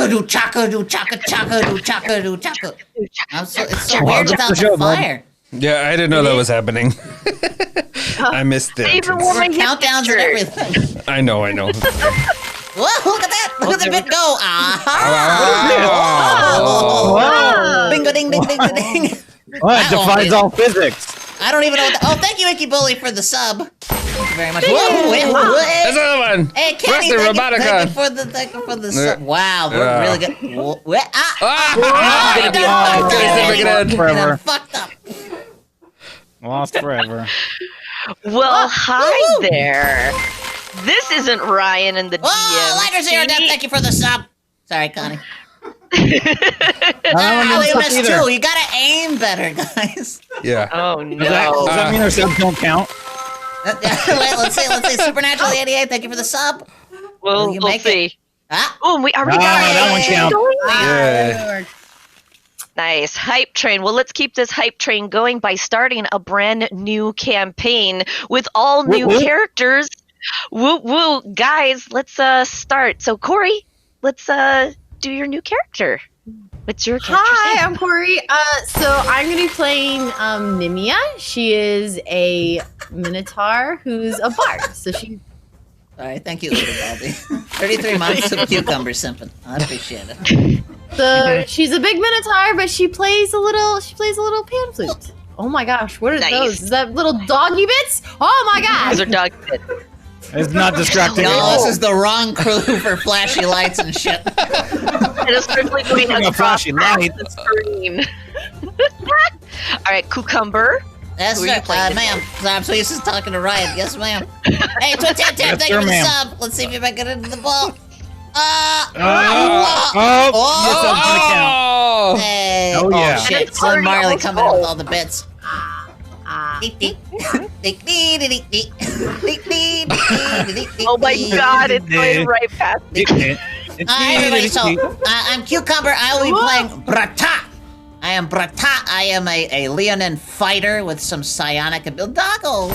do chaka do chaka chaka do chaka do chaka. It's so weird without the show, fire. Yeah, I didn't know that was happening. I missed it. Even when my Countdowns and everything. I know. Whoa, look at that. Look at the bit go. Whoa. Bingo ding ding ding ding ding. Oh, it defies all physics. I don't even know what thank you, Icky Bully, for the sub. Thank you very much. Whoa. There's another one. Hey, Kenny, Frosty thank you for the sub. Wow, we're really good. Forever. I'm fucked up. Lost forever. Well, hi there. This isn't Ryan and the Whoa, DM. Liger Zero Death, thank you for the sub. Sorry, Connie. Too. You gotta aim better, guys. Yeah. Oh no. Does that mean our subs don't count? Let's see. Supernatural 88, thank you for the sub. We'll see. Oh, we that one counts. Yeah. Nice. Hype train. Well, let's keep this hype train going by starting a brand new campaign with all new characters. Woo woo. Guys, let's start. So, Corey, let's do your new character. What's your character? Hi, I'm Corey. So I'm going to be playing Nimia. She is a minotaur who's a bard. So she. All right, thank you, little Baldy. 33 months of cucumber simping. I appreciate it. So she's a big minotaur, but she plays a little pan flute. Oh my gosh, what are those? Is that little doggy bits? Oh my gosh. Those are dog bits. It's not distracting. No, this is the wrong crew for flashy lights and shit. It is strictly going a flashy light. the screen. All right, Cucumber. That's right, ma'am. I'm so used to talking to Ryan. Yes, ma'am. Hey, Tap, thank you for the sub. Let's see if I get into the ball. Hey. Oh, yeah. Shit. Slim Marley coming in with all the bits. Oh my god, it's going right past me. Hi, everybody. So, I'm Cucumber. I will be playing Brata. I am Brata. I am a Leonin fighter with some psionic ability. Doggles.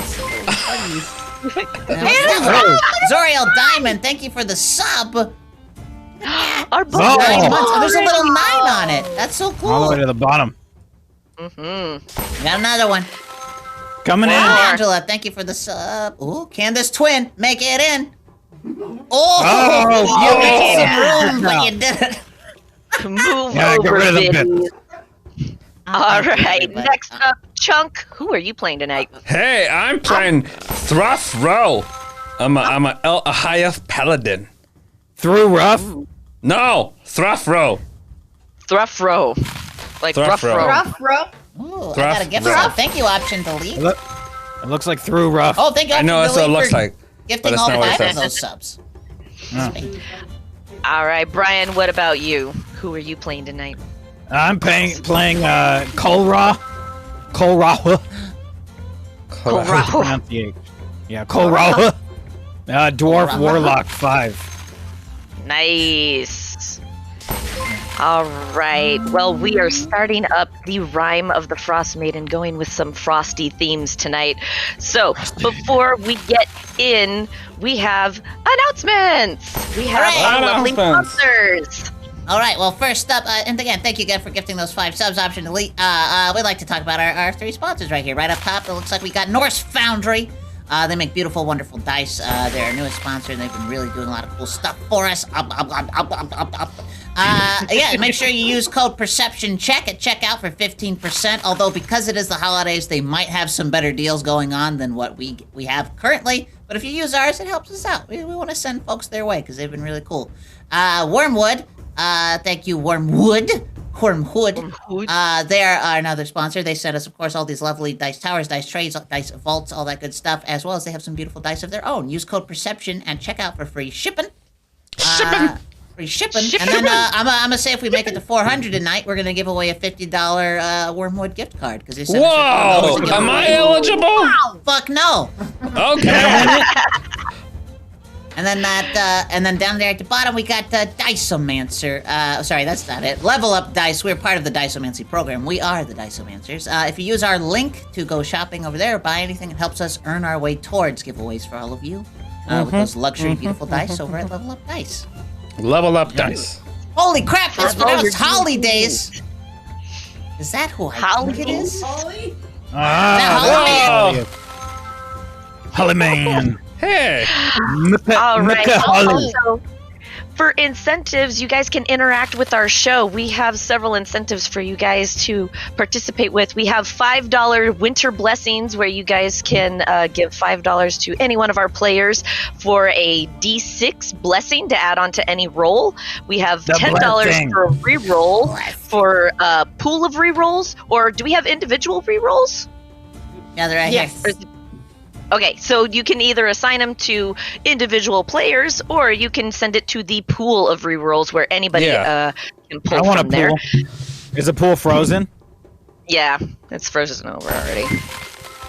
Zoriel Diamond, thank you for the sub. Our There's a little 9 on it. That's so cool. All the way to the bottom. Got another one. Coming in. Angela, thank you for the sub. Ooh, Candace Twin, make it in. You made some room, but you didn't. Move Yeah, over, get rid of the baby. All right, next up, Chunk. Who are you playing tonight? Hey, I'm playing Thruff Row. I'm a high elf paladin. Through rough? No, Thruff Row. Thruff Row. Like Thruff Rough Row. Row. Rough, rough. Ooh, I got a gift sub. Thank you, option delete. It looks like through rough. Oh, thank you, I option know that's what it delete looks for like. gifting but all it's not what it 5 of says. those subs. All right, Brian, what about you? Who are you playing tonight? I'm playing Kolra. Kolra. Pronunciation. Yeah, Kolra. Dwarf Warlock 5. Nice. All right. Well, we are starting up the Rime of the Frostmaiden, going with some frosty themes tonight. So, before we get in, we have announcements. We have our lovely sponsors. All right, well, first up, and again, thank you again for gifting those 5 subs, option delete. We'd like to talk about our 3 sponsors right here. Right up top, it looks like we got Norse Foundry. They make beautiful, wonderful dice. They're our newest sponsor, and they've been really doing a lot of cool stuff for us. Yeah, make sure you use code PerceptionCheck at checkout for 15%. Although, because it is the holidays, they might have some better deals going on than what we have currently. But if you use ours, it helps us out. We want to send folks their way because they've been really cool. Wormwood. Thank you, Wormwood. They are another sponsor. They sent us, of course, all these lovely dice towers, dice trays, dice vaults, all that good stuff, as well as they have some beautiful dice of their own. Use code Perception and check out for free shipping. Free shipping. And then I'm gonna say if we make it to 400 tonight, we're gonna give away a $50 Wormwood gift card because they sent Whoa! Am I eligible? Wow, fuck no. Okay. And then and then down there at the bottom we got Diceomancer. Sorry, that's not it. Level Up Dice. We're part of the Diceomancy program. We are the Diceomancers. If you use our link to go shopping over there or buy anything, it helps us earn our way towards giveaways for all of you with those luxury, beautiful dice over at Level Up Dice. Level Up Dice. Holy crap, it's For all pronounced your holidays. Is that who I think it is? Ah, Holly Man. Hey. All right. Holly. Also, for incentives, you guys can interact with our show. We have several incentives for you guys to participate with. We have $5 winter blessings where you guys can give $5 to any one of our players for a D6 blessing to add on to any roll. We have The $10 blessing. for a reroll for a pool of rerolls. Or do we have individual rerolls? Yeah, they're right Yes. here. Okay, so you can either assign them to individual players, or you can send it to the pool of rerolls where anybody Yeah. can I pull want a from there. pool. Is the pool frozen? Yeah, it's frozen over already.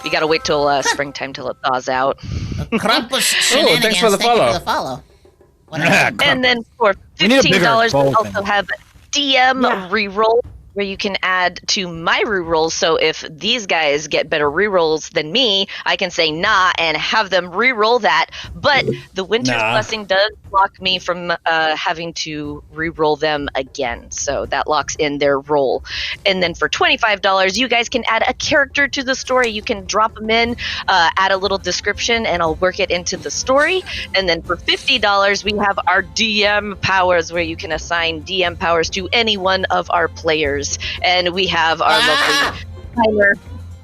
You gotta wait till springtime till it thaws out. Krampus shenanigans. thanks for the Thank you follow. for the follow. What Yeah, else? And then for We need a bigger $15, we bowl also thing. have DM Yeah. reroll, where you can add to my rerolls. So if these guys get better rerolls than me, I can say nah and have them reroll that. But the Winter's Nah. Blessing does block me from having to reroll them again. So that locks in their roll. And then for $25, you guys can add a character to the story. You can drop them in, add a little description, and I'll work it into the story. And then for $50, we have our DM powers, where you can assign DM powers to any one of our players. And we have our lovely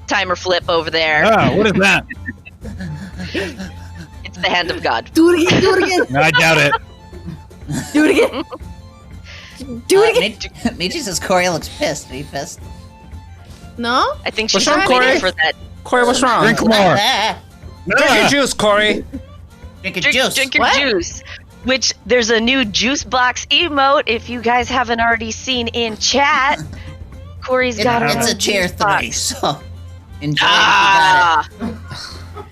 timer flip over there. Ah, what is that? It's the hand of God. Do it again. Do it again. I doubt it. Do it again. Do it again. Michi says Corey looks pissed. Are you pissed? No. I think What's she's wrong, waiting Corey? for that. Corey, what's wrong? Drink more. Drink your juice, Corey. Drink a Drink, juice. drink your What? juice. Which there's a new juice box emote. If you guys haven't already seen in chat, Corey's got It's her a own tier juice box. 3, so enjoy Ah, it if you got it.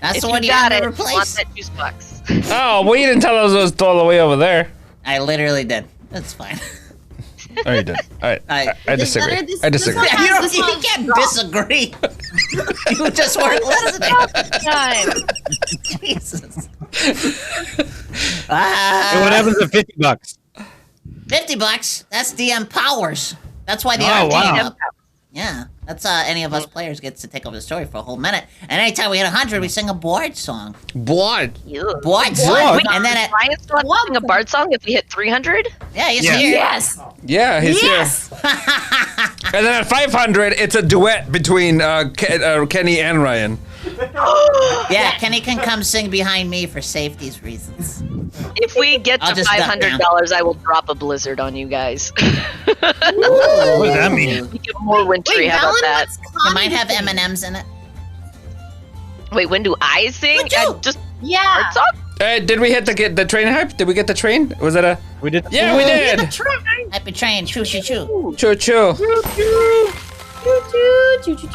That's if the you one you got have it, to want replace. that juice box. Oh, well, you didn't tell us it was all the way over there. I literally did. That's fine. Oh, you did. I disagree. I disagree. This- You, this you one's can't wrong. disagree. You just weren't listening. Time. Jesus. Hey, what happens at $50? $50. That's DM powers. That's why the Oh, art wow. came up. Yeah, that's any of us players gets to take over the story for a whole minute. And anytime we hit 100, we sing a Bard song. Blood. Ew. Bard song. Wait, And then it, Ryan still has to sing a bard song if we hit 300? yeah, he's Yeah. here. Yes. Yeah, he's Yes. here. And then at 500, it's a duet between Kenny and Ryan. Yeah, Kenny can come sing behind me for safety's reasons. If we get I'll to just duck $500, I will drop a blizzard on you guys. What does that mean? We get more wintry. Wait, How about Valen, that? what's It Connie might have singing? M&Ms in it. Wait, when do I sing? You do. Just Yeah. bard song? Did we hit the train hype? Did we get the train? Was it a... We did. Yeah, we did. Happy train, choo choo choo. Choo choo.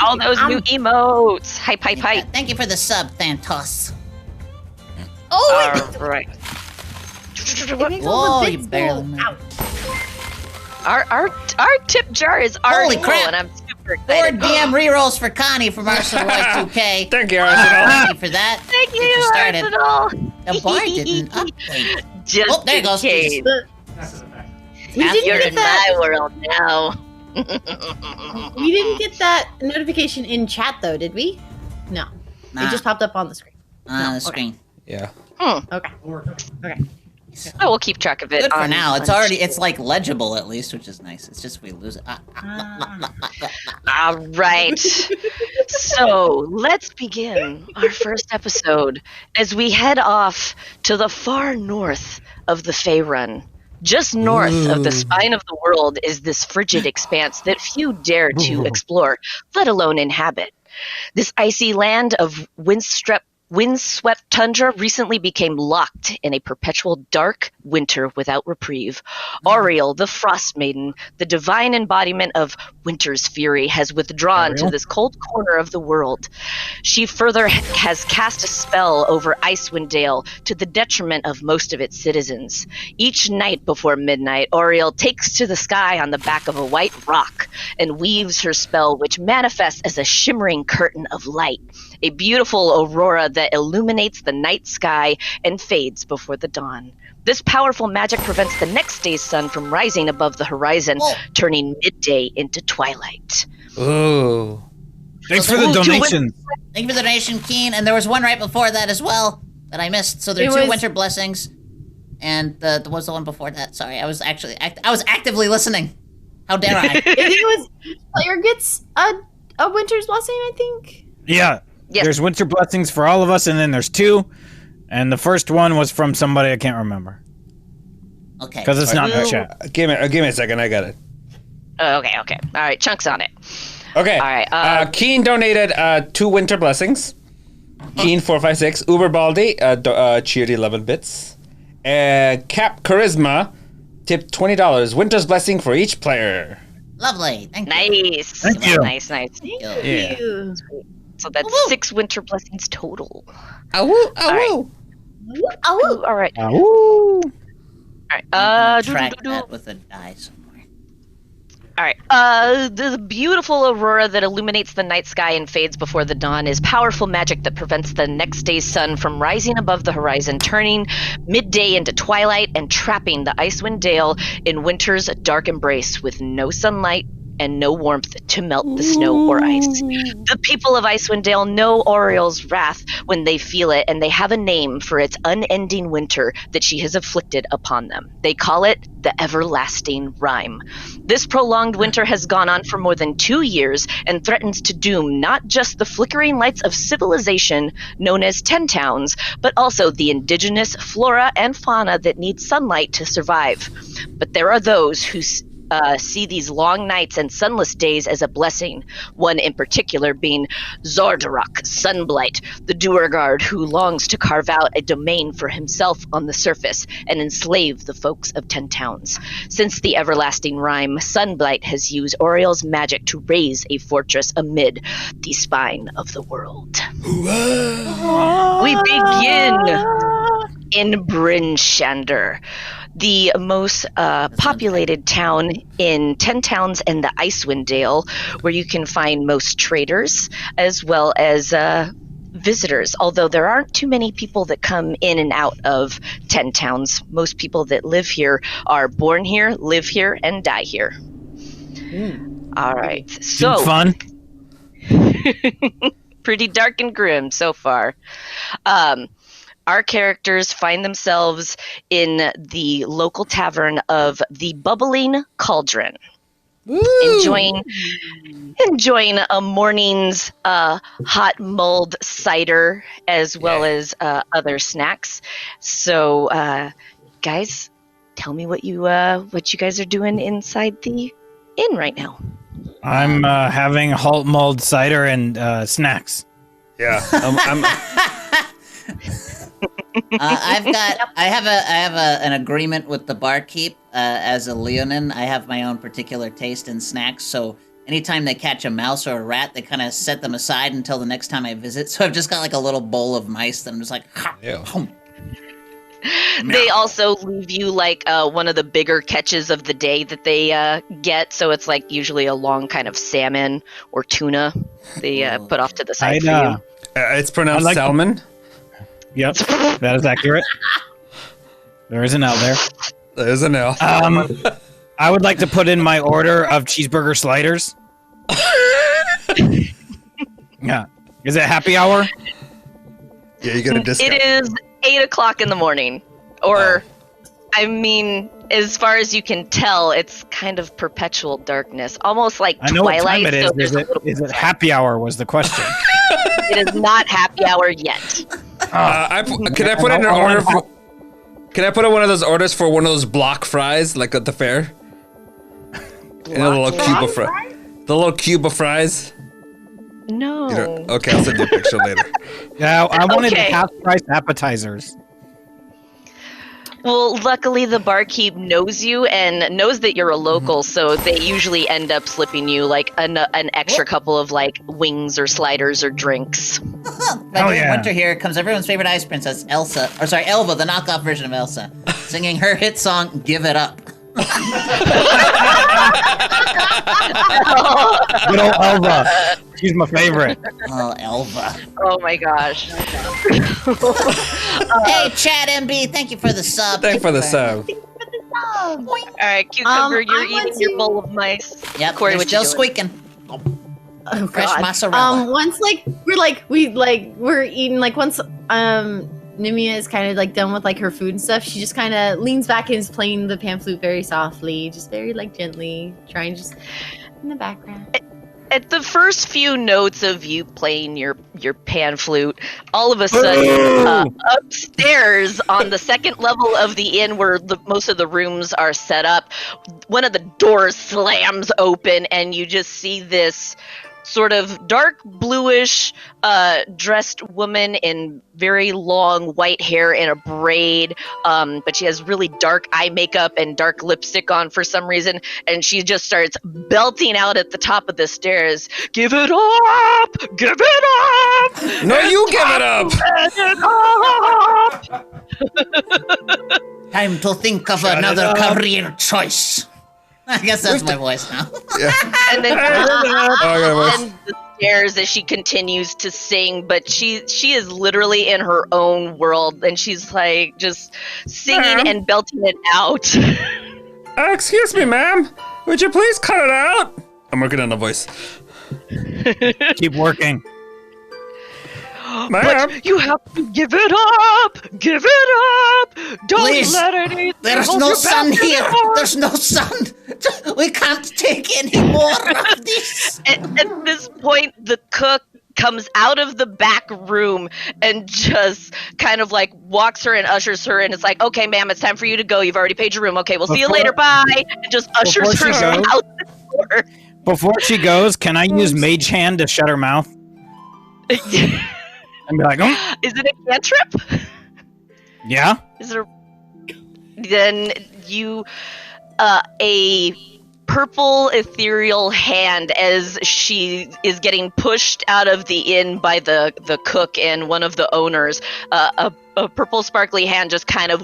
All those new emotes. Hype, hype, hype. Thank you for the sub, Thantos. Oh, All right. it makes all Whoa, the you bits barely go moved. out. Our tip jar is already Holy full, crap. and I'm super Four excited. DM rerolls for Connie from Arsenal Roy 2K. Thank you, Arsenal. Thank you for that. Thank Get you you, started. Arsenal. The bar didn't update. Just Oh, there it in goes. case. We didn't You're get in that. my world now. We didn't get that notification in chat though, did we? No. Nah, It just popped up on the screen. on no, the okay. screen. Yeah. Okay. Okay. I will keep track of it. Good for on- now. It's on- already, it's like legible at least, which is nice. It's just we lose it. All right. So let's begin our first episode as we head off to the far north of the Faerun. Just north of the spine of the world is this frigid expanse that few dare to explore, let alone inhabit. This icy land of windswept tundra recently became locked in a perpetual dark winter without reprieve. Auriel, the Frostmaiden, the divine embodiment of winter's fury, has withdrawn to this cold corner of the world. She further has cast a spell over Icewind Dale to the detriment of most of its citizens. Each night before midnight, Auriel takes to the sky on the back of a white rock and weaves her spell, which manifests as a shimmering curtain of light, a beautiful aurora that illuminates the night sky and fades before the dawn. This powerful magic prevents the next day's sun from rising above the horizon, turning midday into twilight. Ooh. Thanks for the donation. Thank you for the donation, Keen. And there was one right before that as well that I missed. So there are two winter blessings, and there was the one before that. Sorry, I was actively listening. How dare I? I think it was each player gets a winter's blessing, I think. Yeah. Yes. There's winter blessings for all of us, and then there's two. And the first one was from somebody I can't remember. Okay. Because it's not in the chat. Give me a second. I got it. Okay. All right, Chunk's on it. Okay. All right. Keen donated 2 winter blessings. Keen 456. Uber Baldi cheered 11 bits. Cap Charisma tipped $20. Winter's blessing for each player. Lovely. Thank you. Nice. Thank you. Nice. Thank Yeah. you. So that's 6 winter blessings total. Ow. All right. Ooh. All right. Track that with a die somewhere. All right. The beautiful aurora that illuminates the night sky and fades before the dawn is powerful magic that prevents the next day's sun from rising above the horizon, turning midday into twilight and trapping the Icewind Dale in winter's dark embrace with no sunlight and no warmth to melt the snow or ice. The people of Icewind Dale know Oriel's wrath when they feel it, and they have a name for its unending winter that she has afflicted upon them. They call it the Everlasting Rime. This prolonged winter has gone on for more than 2 years and threatens to doom not just the flickering lights of civilization known as 10 Towns, but also the indigenous flora and fauna that need sunlight to survive. But there are those who see these long nights and sunless days as a blessing, one in particular being Zordarok Sunblight, the Duergard who longs to carve out a domain for himself on the surface and enslave the folks of 10 Towns. Since the Everlasting Rime, Sunblight has used Oriel's magic to raise a fortress amid the spine of the world. We begin in Brynshander, the most populated town in 10 Towns and the Icewind Dale, where you can find most traders as well as visitors. Although there aren't too many people that come in and out of 10 Towns. Most people that live here are born here, live here, and die here. All right. So fun. Pretty dark and grim so far. Our characters find themselves in the local tavern of the Bubbling Cauldron, enjoying a morning's hot mulled cider as well as other snacks. So, guys, tell me what you guys are doing inside the inn right now. I'm having halt mulled cider and snacks. Yeah. I'm I have an agreement with the barkeep as a Leonin. I have my own particular taste in snacks, so anytime they catch a mouse or a rat, they kind of set them aside until the next time I visit. So I've just got like a little bowl of mice that I'm just like, They also leave you like one of the bigger catches of the day that they get. So it's like usually a long kind of salmon or tuna they put off to the side for you. It's pronounced salmon. Yep, that is accurate. There is an L there. There's an L. I would like to put in my order of cheeseburger sliders. Yeah. Is it happy hour? Yeah, you got a discount. It is 8:00 in the morning. Or, I mean, as far as you can tell, it's kind of perpetual darkness. Almost like I know twilight. what time it is. So Is it happy hour was the question. It is not happy hour yet. Can I put in an order for? Can I put in one of those orders for one of those block fries, like at the fair? And a little cube of fries. The little cube of fries. No. Okay, I'll send you a picture later. Yeah, I wanted half-price appetizers. Well, luckily the barkeep knows you and knows that you're a local, so they usually end up slipping you like an extra couple of like wings or sliders or drinks. Winter here comes everyone's favorite ice princess, Elva, the knockoff version of Elsa, singing her hit song "Give It Up." Good old Elva. She's my favorite. Oh, Elva. Oh my gosh. Hey, Chad MB, thank you for the sub. Thank you for the sub. All right, Cucumber, you're I want eating your to- bowl of mice. Yep, Corey, they're what you still doing? squeaking. Oh, Fresh God. mozzarella. Once we're eating, like once Nimia is kind of like done with like her food and stuff, she just kind of leans back and is playing the pan flute very softly, just very like gently, trying just in the background. At the first few notes of you playing your pan flute, all of a sudden, upstairs on the second level of the inn where most of the rooms are set up, one of the doors slams open and you just see this sort of dark bluish dressed woman in very long white hair and a braid, but she has really dark eye makeup and dark lipstick on for some reason, and she just starts belting out at the top of the stairs, "Give it up! Give it up! No, you give it up! Time to think of another career choice. I guess that's my voice now. And then Okay, and the stairs as she continues to sing, but she is literally in her own world, and she's like just singing and belting it out. excuse me, ma'am. Would you please cut it out? I'm working on the voice. Keep working. Ma'am. But you have to give it up! Give it up! Don't Please, let anything There's hold no you sun back here. anymore. There's no sun. We can't take any more of this. At this point, the cook comes out of the back room and just kind of like walks her and ushers her, and it's like, "Okay, ma'am, it's time for you to go. You've already paid your room. Okay, we'll see you Before- later. Bye." And just ushers before her she goes- out the door. Before she goes, can I use Mage Hand to shut her mouth? And be like, Is it a cantrip? yeah? Is it a... Then you, a purple ethereal hand as she is getting pushed out of the inn by the cook and one of the owners. A purple sparkly hand just kind of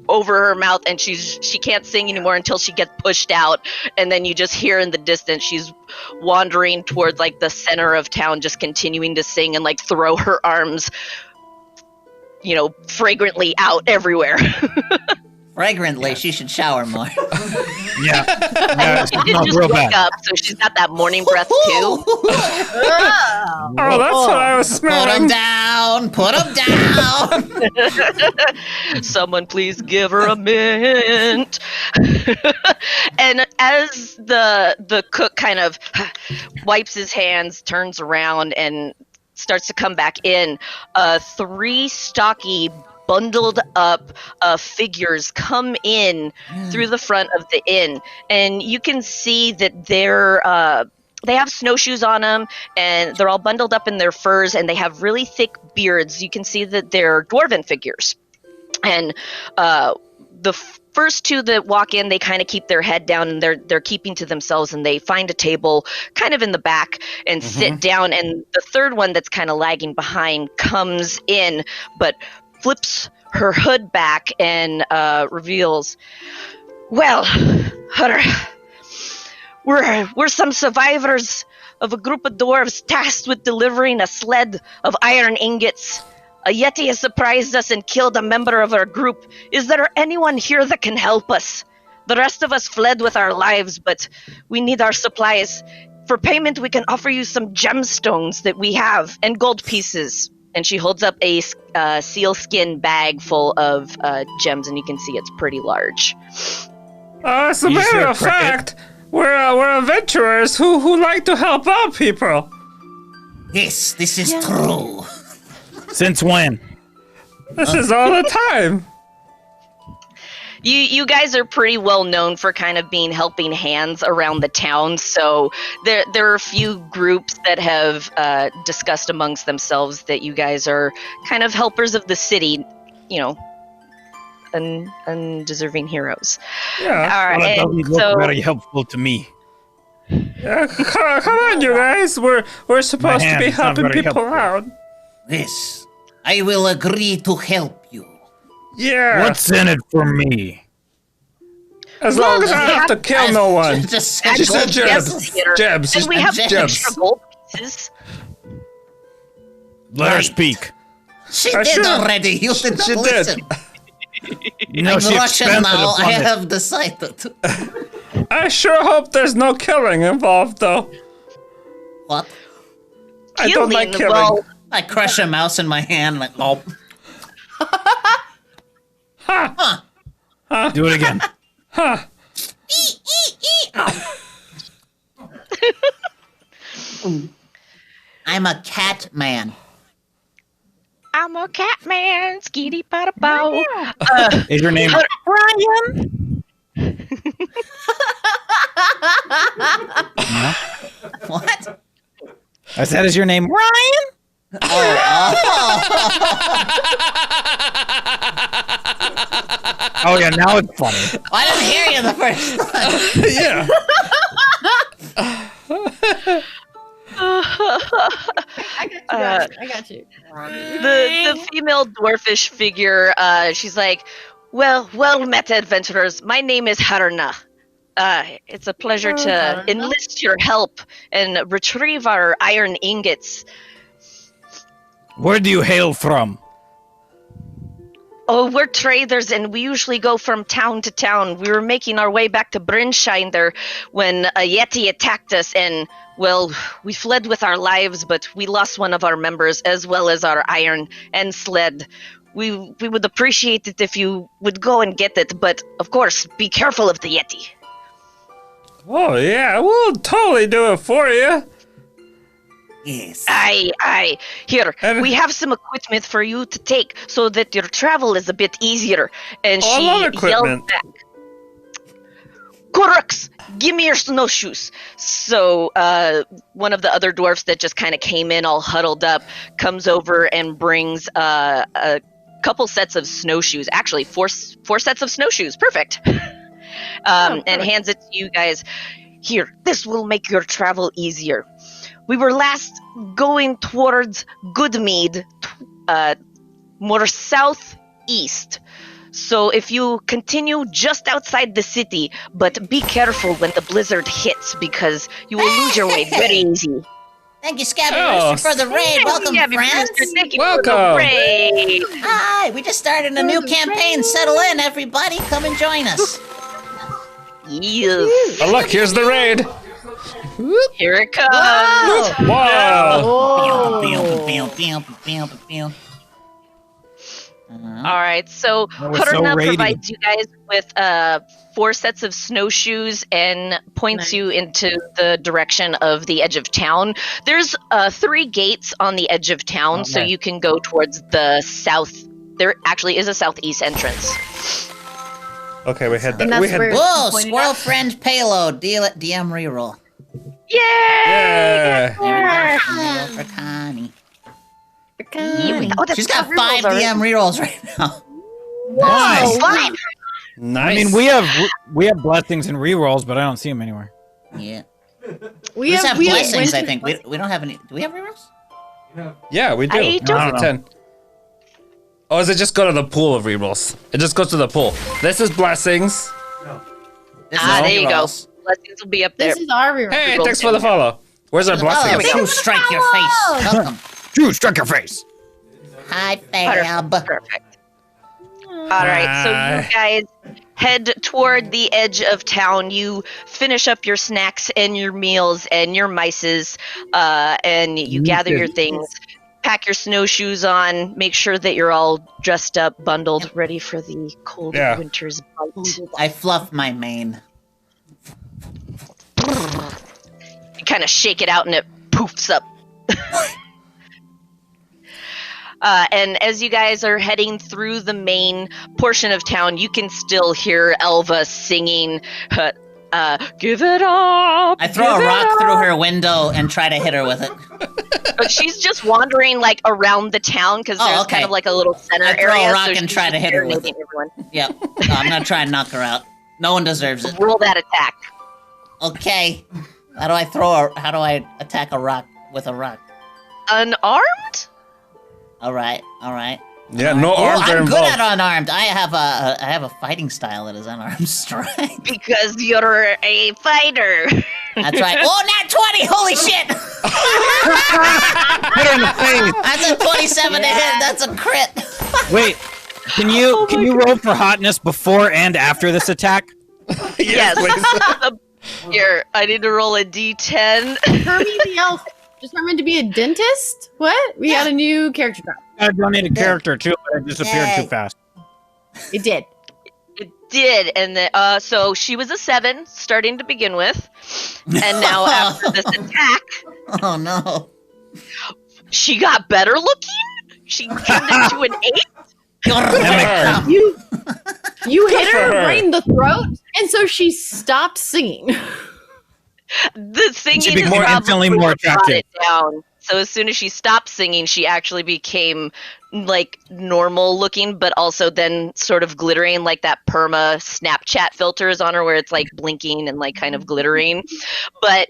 over her mouth, and she can't sing anymore until she gets pushed out, and then you just hear in the distance she's wandering towards like the center of town, just continuing to sing and like throw her arms, fragrantly out everywhere. Fragrantly, she should shower more. Yeah. She It did smells just real wake bad. up, so she's got that morning breath too. Oh, that's what I was Put him smelling. down. Put him down. Someone please give her a mint. And as the cook kind of wipes his hands, turns around, and starts to come back in, 3 stocky, bundled up figures come in through the front of the inn, and you can see that they have snowshoes on them, and they're all bundled up in their furs, and they have really thick beards. You can see that they're dwarven figures. And the first 2 that walk in, they kind of keep their head down, and they're keeping to themselves, and they find a table kind of in the back and sit down. And the third one that's kind of lagging behind comes in, but flips her hood back and reveals, "Well, we're some survivors of a group of dwarves tasked with delivering a sled of iron ingots. A yeti has surprised us and killed a member of our group. Is there anyone here that can help us? The rest of us fled with our lives, but we need our supplies. For payment, we can offer you some gemstones that we have and gold pieces." And she holds up a sealskin bag full of gems, and you can see it's pretty large. As a You matter sure, of Cricket? fact, we're adventurers who like to help out people. Yes, this is true. Since when? This is all the time. You guys are pretty well known for kind of being helping hands around the town, so there are a few groups that have discussed amongst themselves that you guys are kind of helpers of the city, undeserving heroes. Yeah. All Well, that right, doesn't look so very helpful to me. Come on, you guys. We're supposed to hand be is not helping very people helpful. out. Yes, I will agree to help you. Yeah. What's in it for me? As long as I have to kill no one. Just She said Yes, jabs. theater. Jabs. And we have jabs. extra gold pieces. Let her Right. speak. She I did should- already. You she didn't did. listen. No, I'm she Russian expanded now. upon I it. have decided. I sure hope there's no killing involved, though. What? I don't like killing. Well, I crush a mouse in my hand. Like, oh, Do it again. I'm a cat man. I'm a cat man. Skitty bada bow. Is your name Brian? What? I said, is your name Ryan? Oh yeah, now it's funny. I didn't hear you the first time. Yeah. I got you. The female dwarfish figure, she's like, well met, adventurers. My name is Harna. It's a pleasure to Harna. enlist your help and retrieve our iron ingots. Where do you hail from? Oh, we're traders, and we usually go from town to town. We were making our way back to Brinshine there when a Yeti attacked us, and, well, we fled with our lives, but we lost one of our members, as well as our iron and sled. We would appreciate it if you would go and get it, but, of course, be careful of the Yeti. Oh, yeah, we'll totally do it for you. Yes. Aye. Here, And- we have some equipment for you to take so that your travel is a bit easier. And Oh, I she love yelled equipment. back, Korux, give me your snowshoes. So one of the other dwarfs that just kind of came in all huddled up comes over and brings a couple sets of snowshoes. Actually, four sets of snowshoes. Perfect. And hands it to you guys. Here, this will make your travel easier. We were last going towards Goodmead, more southeast. So if you continue just outside the city, but be careful when the blizzard hits because you will lose your way very easy. Thank you, Scabby Oh, Rooster, for the raid. Welcome, Scabby friends. Rooster, thank you for the Welcome. raid. Hi, we just started a new campaign. Settle in, everybody. Come and join us. Yes. Oh, look, here's the raid. Here it comes. Wow. All right, so That was so Haruna raidy. provides you guys with 4 sets of snowshoes and points Nice. you into the direction of the edge of town. There's 3 gates on the edge of town, so Okay. you can go towards the south. There actually is a southeast entrance. Okay, we had that. And that's We had. where- Whoa, Pointed Squirrel out. Friend Payload. DM reroll. Yay! Yeah. Reroll for Connie. Oh, that's She's got rerolls 5 already. DM rerolls right now. Nice. Fine. Nice. I mean, we have blessings and rerolls, but I don't see them anywhere. Yeah. We just have we blessings, I winter- think. We don't have any. Do we have rerolls? Yeah, we do. I It's don't a know. 10. Or does it just go to the pool of rerolls? It just goes to the pool. This is blessings. This Ah, is there you go. rerolls. Blessings will be up there. This is our reroll. Hey, thanks for the follow. Where's our Oh, blessings? true strike your face. Welcome. Dude, struck your face. Hi, Fab. Perfect. All right, so you guys head toward the edge of town. You finish up your snacks and your meals and your mices, and you gather your things. Pack your snowshoes on. Make sure that you're all dressed up, bundled, ready for the cold Yeah. winter's bite. I fluff my mane. You kind of shake it out, and it poofs up. And as you guys are heading through the main portion of town, you can still hear Elva singing, "Give it up." I throw a give it rock up." through her window and try to hit her with it. But she's just wandering like around the town because Oh, there's okay. kind of like a little center I throw a area. rock so and she's try to just hit her with serenading everyone. Yep. No, I'm gonna try and knock her out. No one deserves it. Roll that attack. Okay. How do I attack a rock with a rock? Unarmed? Alright. Yeah, no arms are I'm good involved. at unarmed. I have a fighting style that is unarmed strike. Because you're a fighter. That's right. Oh, nat 20! Holy shit! Hit her in the face. That's a 27 to hit. That's a crit. Wait, can you roll for hotness before and after this attack? Yes. Here, I need to roll a d10. Hermie the elf just remembered to be a dentist? What? We got a new character drop. I don't need a character too, but it disappeared Yay. too fast. It did. It did, and so she was a 7 starting to begin with, and now after this attack, Oh no. she got better looking. She turned into an 8. That You hit for her her. right in the throat, and so she stopped singing. The singing She'd be is more probably instantly more what brought attractive. it down. So as soon as she stopped singing, she actually became like normal looking, but also then sort of glittering, like that perma Snapchat filters on her, where it's like blinking and like kind of glittering. But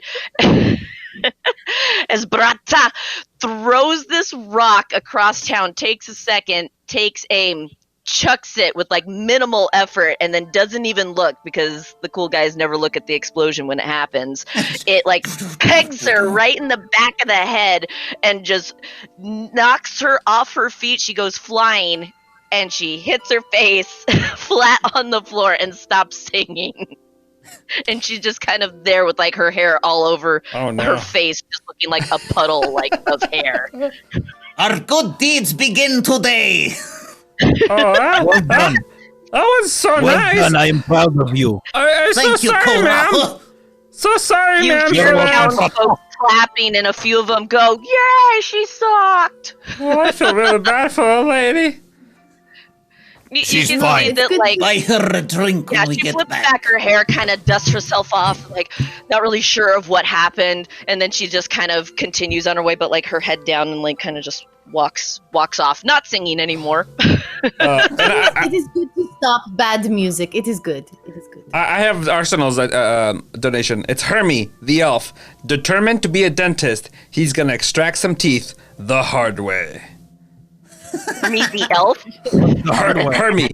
as Brata throws this rock across town, takes a second, takes aim, chucks it with like minimal effort, and then doesn't even look, because the cool guys never look at the explosion when it happens. It like pegs her right in the back of the head and just knocks her off her feet. She goes flying and she hits her face flat on the floor and stops singing. And she's just kind of there with like her hair all over Oh no. her face, just looking like a puddle like of hair. Our good deeds begin today. Oh, that was so nice. I am proud of you. I'm so Thank you, sorry, Cora. ma'am. So sorry, You ma'am. hear for now that. folks clapping, and a few of them go, "Yay, she sucked!" Oh, I feel really bad for the lady. You She's can fine. see that, like, Buy her a drink yeah, when we she get flips back. back her hair, kind of dusts herself off, like not really sure of what happened, and then she just kind of continues on her way, but like her head down, and like kind of just walks off, not singing anymore. And It is good to stop bad music. It is good. It is good. I have Arsenal's donation. It's Hermie, the elf. Determined to be a dentist, he's gonna extract some teeth the hard way. Meet the elf. Hermie, Hermey.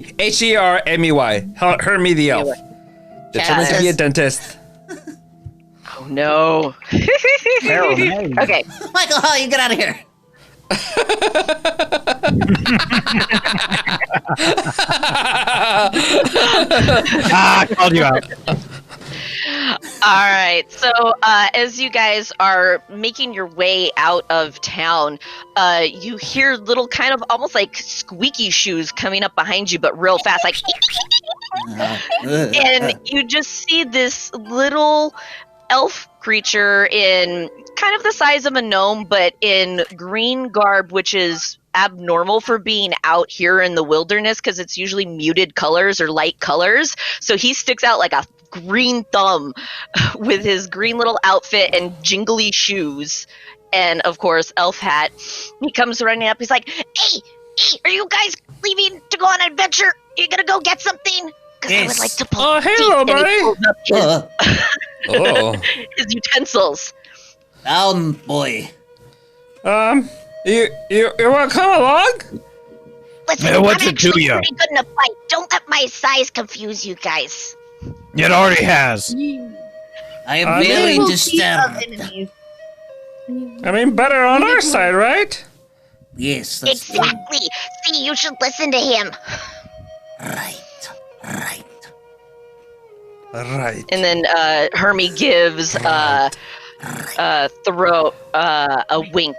Hermie the elf. Determined to be a dentist. Oh no. Okay. Michael, how you get out of here? I called you out. All right. So, as you guys are making your way out of town, you hear little kind of almost like squeaky shoes coming up behind you, but real fast, like, and you just see this little elf creature in kind of the size of a gnome, but in green garb, which is abnormal for being out here in the wilderness because it's usually muted colors or light colors. So he sticks out like a green thumb with his green little outfit and jingly shoes, and of course elf hat. He comes running up. He's like, hey, are you guys leaving to go on an adventure? You gonna go get something? Because I would Yes. like to pull Oh, teeth." hello, And he buddy. pulls up Oh. his utensils. Down, boy. You wanna come along? Listen, Yeah, what's I'm it to actually ya? pretty good in a fight. Don't let my size confuse you guys. It already has. I am I very Little teeth of disturbed. enemies. I mean, better on our side, right? Yes, that's Exactly. See, you should listen to him. right. Right. Right. And then Hermie gives Thoreau a wink,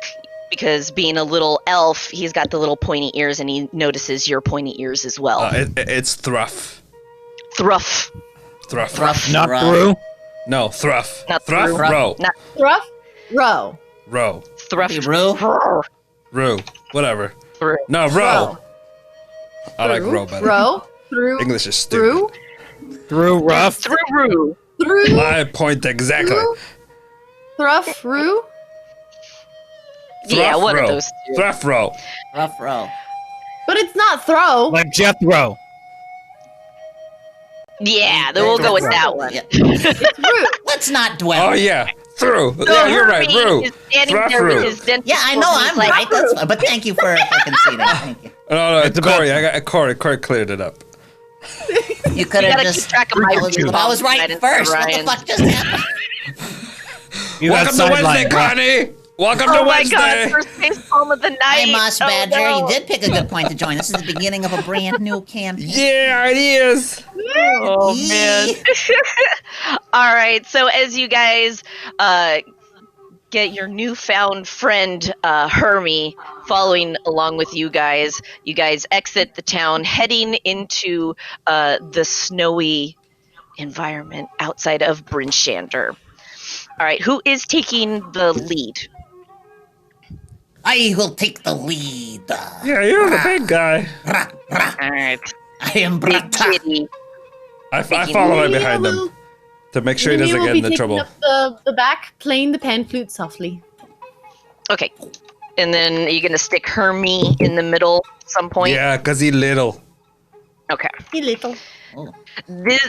because being a little elf, he's got the little pointy ears, and he notices your pointy ears as well. It's Thruff. Thruff. Thruff. Rough. Not rough. through. No, Thruff. Not Thruff. through. Row. Not Rough row. Row. Thruff. Hey, bro. Row. Whatever. Through. No, row. I like Through, row better. Row. Through. English is stupid. Through. Through rough. Through. Through. My point exactly. Through. Thruff. Through. Yeah, Thruff one row. of those two. Thruff row. Rough row. But it's not throw. Like Jethro. Yeah, then we'll go with that one. Yeah. It's root. Let's not dwell. Oh yeah. Through. So Yeah, you're right. Hermie Through. is standing Through. there with his dentist. Yeah, I know and he's I'm like, right. That's fine. But thank you for conceding. Thank you. No, it's It's about- Corey. I got Corey. Corey cleared it up. You could You have gotta just. keep track of my I was right guidance, first. What the Ryan. fuck just happened? You got Welcome to Wednesday, sidelined. Connie. Welcome to Oh my Wednesday. god, first face palm of the night. Hey, Moss Badger, Oh, no. you did pick a good point to join. This is the beginning of a brand new campaign. Yeah, it is. Oh man. All right, so as you guys get your newfound friend Hermie following along with you guys exit the town, heading into the snowy environment outside of Brinshander. All right, who is taking the lead? I will take the lead. Yeah, you're the big guy. All right, I am Big Brata. Kitty. I follow right Nehemia behind him will- to make sure he Nehemia doesn't will get be into taking trouble. up the back, playing the pan flute softly. Okay, and then are you gonna stick Hermie in the middle at some point? Yeah, because he little. Okay. He little. Oh.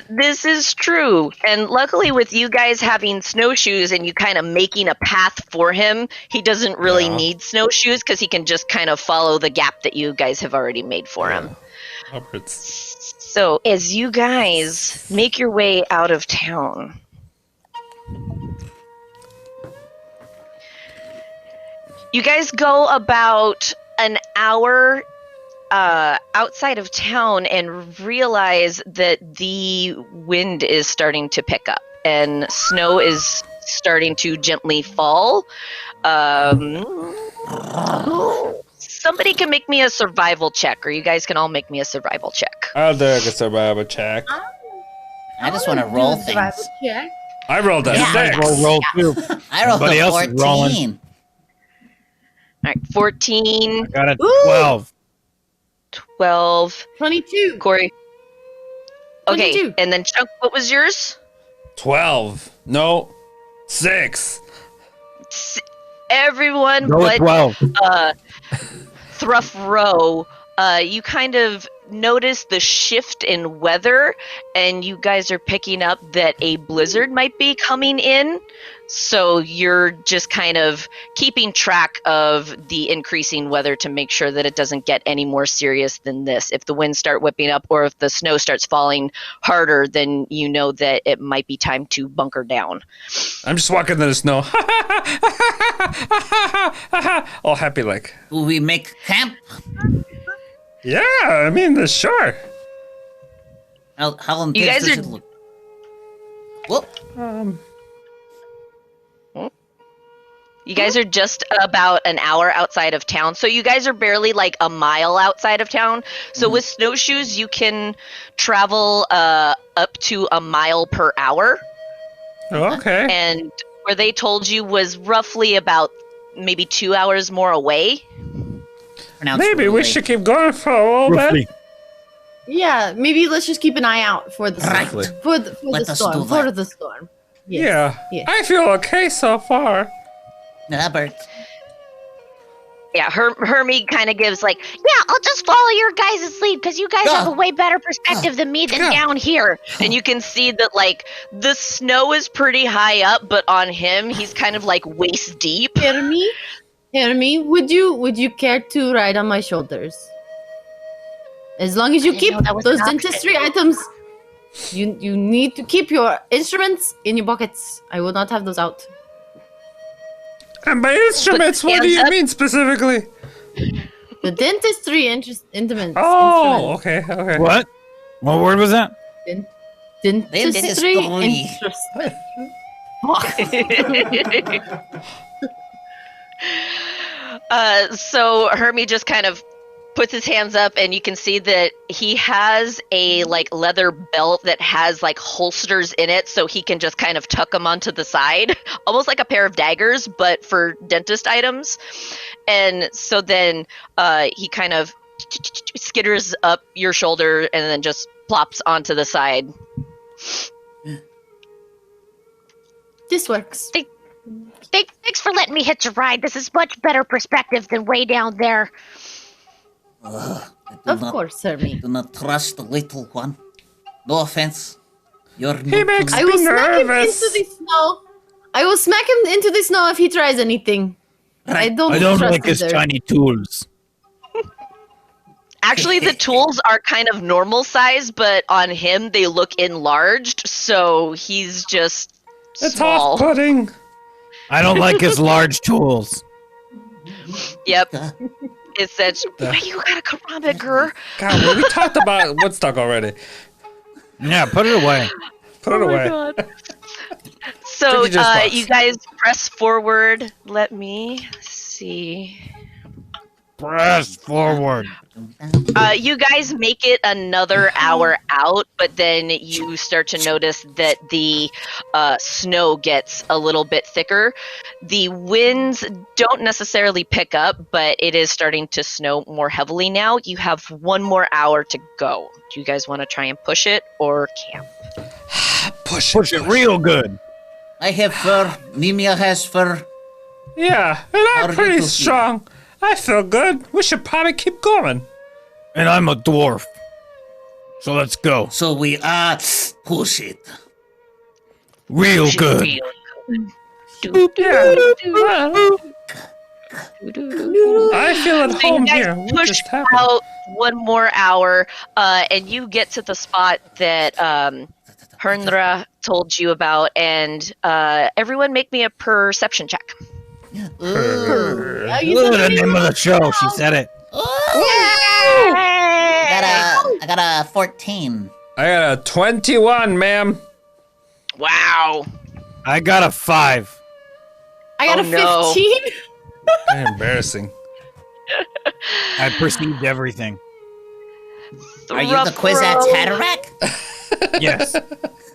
This is true, and luckily with you guys having snowshoes and you kind of making a path for him, he doesn't really Yeah. need snowshoes because he can just kind of follow the gap that you guys have already made for him. Upwards. So as you guys make your way out of town, you guys go about an hour outside of town and realize that the wind is starting to pick up and snow is starting to gently fall. Somebody can make me a survival check, or you guys can all make me a survival check. I'll do a survival check. I just want to roll Do a survival things. check. I rolled a Yeah. 6. Roll two. I rolled Somebody a else is 14. rolling. All right, 14, Got a Ooh. 12. 12, 22. Corey. Okay, 22. and then Chunk, what was yours? 12. No. 6. Everyone Go with but 12. Thruff Row, you kind of notice the shift in weather, and you guys are picking up that a blizzard might be coming in. So you're just kind of keeping track of the increasing weather to make sure that it doesn't get any more serious than this. If the winds start whipping up or if the snow starts falling harder, then you know that it might be time to bunker down. I'm just walking in the snow. All happy like. Do we make camp? Yeah, I mean, sure. How long You guys does are- it look? Whoop. You guys are just about an hour outside of town. So you guys are barely like a mile outside of town. So with snowshoes, you can travel up to a mile per hour. Oh, okay. And where they told you was roughly about maybe 2 hours more away. Pronounced Maybe we Rule. should keep going for a little bit. Roughly. Yeah, maybe let's just keep an eye out for the Right. storm. For Let the us storm. do For that. the storm. Yes. Yeah. Yes. I feel okay so far. Albert. Yeah, Hermie kind of gives like, yeah, I'll just follow your guys' lead because you guys have a way better perspective than me than down here. And you can see that like the snow is pretty high up, but on him, he's kind of like waist deep. Hermie, would you care to ride on my shoulders? As long as you didn't keep know that was those an option. dentistry items, you need to keep your instruments in your pockets. I will not have those out. And by instruments, what do hands you up. mean specifically? The dentistry instruments. Oh, okay, okay. What? What word was that? Dentistry Dentistry. So Hermie just kind of puts his hands up, and you can see that he has a like leather belt that has like holsters in it, so he can just kind of tuck them onto the side, almost like a pair of daggers, but for dentist items. And so then he kind of skitters up your shoulder and then just plops onto the side. This works. Thanks for letting me hitch a ride. This is much better perspective than way down there. I do Of not- course, Hermie. Do not trust the little one. No offense. You're He makes I will me smack him nervous. into the snow. I will smack him into the snow if he tries anything. I don't trust like his his tiny tools. Actually, the tools are kind of normal size, but on him they look enlarged, so he's just It's small. off-putting. I don't like his large tools. Yep. It said, you got a karambit, girl. God, we talked about Woodstock already. Yeah, put it away. Put it away. So, Tricky Juice Box. you guys press forward. Let me see. Press forward. You guys make it another hour out, but then you start to notice that the snow gets a little bit thicker. The winds don't necessarily pick up, but it is starting to snow more heavily now. You have 1 more hour to go. Do you guys want to try and push it or camp? Push it real good. I have fur. Nemia has fur. Yeah, and How I'm do you pretty feel? strong. I feel good. We should probably keep going. And I'm a dwarf. So let's go. So we push it. Real good. I feel at So home you guys here. What push just happened? out 1 more hour, and you get to the spot that Herndra told you about, and everyone make me a perception check. Ooh. The name of the show. She said it. I got a 14. I got a 21, ma'am. Wow. I got a 5. I got Oh, a no. 15. Embarrassing. I perceived everything. Are you the Quizzats Hatterack? Yes.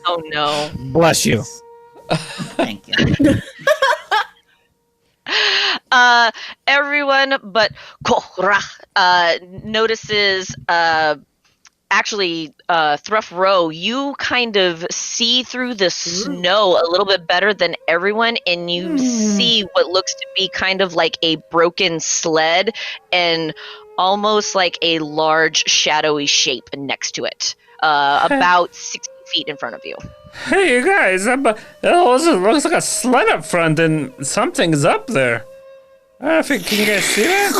Oh no. Bless you. Thank you. Everyone but Korra notices actually Thruff Row, you kind of see through the snow a little bit better than everyone, and you see what looks to be kind of like a broken sled and almost like a large shadowy shape next to it, about 60 feet in front of you. Hey, you guys. It looks like a sled up front, and something's up there. I don't know if can you guys see that?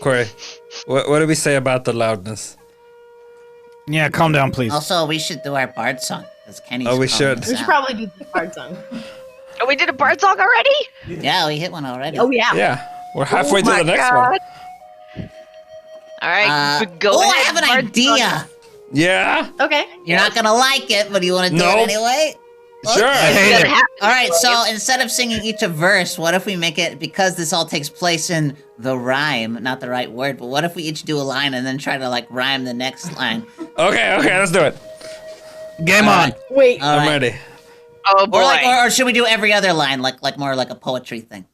Corey, what do we say about the loudness? Yeah, calm down, please. Also, we should do our bard song. Because Kenny's Oh, we calling should. us We should out. probably do the part song. Oh, we did a bird song already? Yeah, we hit one already. Oh yeah. Yeah, we're halfway to my the next God. one. All right, go oh, I ahead, have an bird idea. song. Yeah, Okay. You're not gonna like it, but you want to do Nope. it anyway? sure. I hate Gonna it. happen. All right, so instead of singing each a verse, what if we make it, because this all takes place in the rhyme, not the right word, but what if we each do a line and then try to, like, rhyme the next line? Okay, let's do it. Game on. Wait. All I'm right. ready. Oh boy. Or should we do every other line, like more like a poetry thing?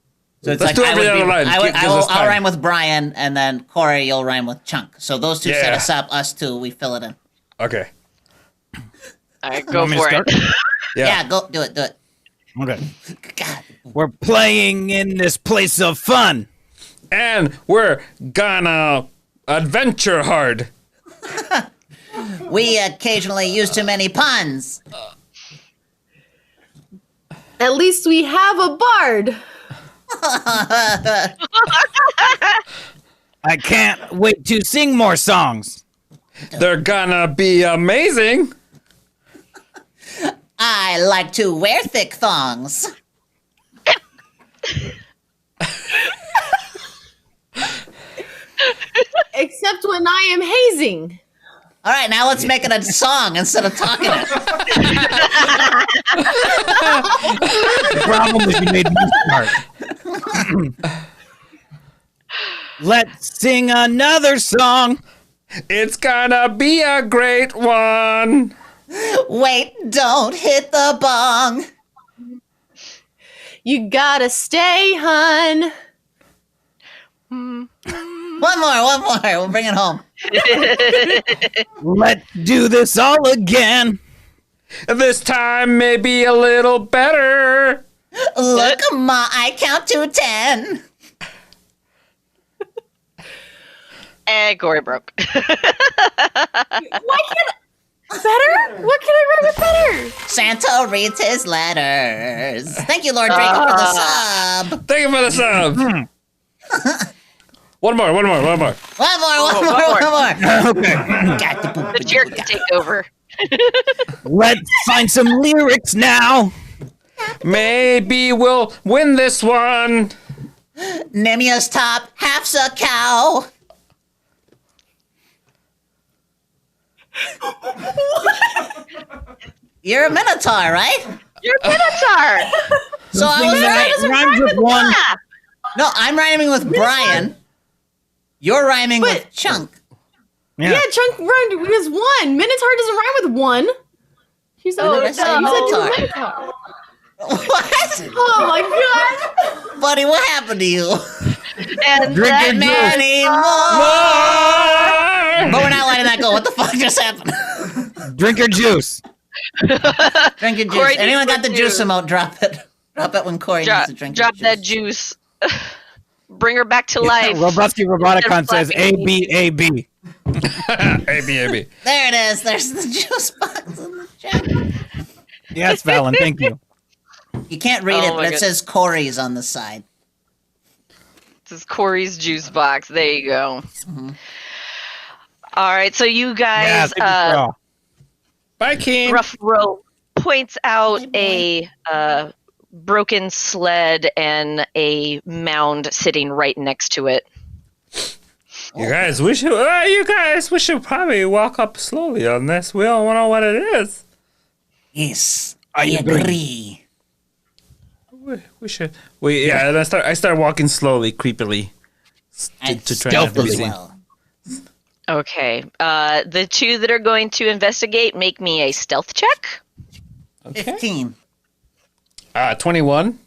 So it's Let's like do every other line. I'll Time. rhyme with Brian, and then Corey, you'll rhyme with Chunk. So those two set Yeah. us up, us two, we fill it in. Okay. All right, go Want me to for start? it. Yeah, go do it. Okay. God, We're playing in this place of fun. And we're gonna adventure hard. we occasionally use too many puns. At least we have a bard. I can't wait to sing more songs. They're gonna be amazing. I like to wear thick thongs. Except when I am hazing. All right, now let's make it a song instead of talking it. The problem is you made me start. Let's sing another song. It's gonna be a great one. Wait, don't hit the bong. You gotta stay, hun. One more. We'll bring it home. Let's do this all again. This time maybe a little better. Look, Ma, I count to 10. And Corey broke. Why can't Better? What can I write with better? Santa reads his letters. Thank you, Lord Draco, for the sub. Thank you for the sub. One more. One more. One more. Okay. Got the poop. The chair can take over. Let's find some lyrics now. Maybe we'll win this one. Nemia's top, half's a cow. You're a minotaur, right? You're a minotaur. So I was right. Rhymes with one. No, I'm rhyming with Brian. You're rhyming with Chunk. Yeah, Chunk rhymed with one. Minotaur doesn't rhyme with one. He's Oh, that's a minotaur. Minotaur. What? Oh my god. Buddy, what happened to you? And Drink that your Many more. But we're not letting that go. What the fuck just happened? Drink your juice. Drink your juice. Corey Anyone needs got the to juice do- emote? Drop it. Drop it when Corey needs to drink drop his that juice. Bring her back to life. Robusky Roboticon says A Flappy. B A B. A-B. There it is. There's the juice box in the chat. Yes, Fallon, thank you. You can't read Oh it, my but it God. says Corey's on the side. This is Corey's juice box. There you go. All right, so you guys, Bye, Keen. Rough Row points out a broken sled and a mound sitting right next to it. You guys, we should probably walk up slowly on this. We don't know what it is. Yes, I I agree. agree. We should. And I start walking slowly, creepily, And to try not to be stealthily seen. well. Okay, the two that are going to investigate, make me a stealth check. Okay. 15. 21.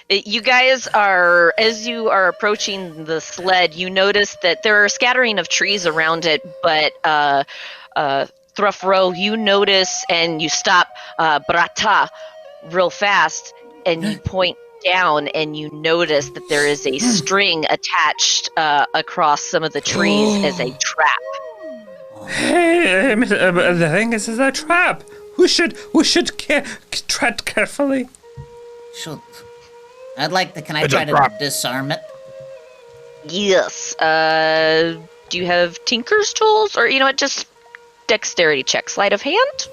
You guys are, as you are approaching the sled, you notice that there are a scattering of trees around it, but Thruff Row, you notice and you stop Brata real fast, and you point down and you notice that there is a string attached across some of the trees as a trap. Hey, the thing is a trap. We should tread carefully. Shoot. I'd like to. Can I It's a try to trap. disarm it? Yes. Do you have Tinker's tools? Or, you know what, just dexterity check. Sleight of hand?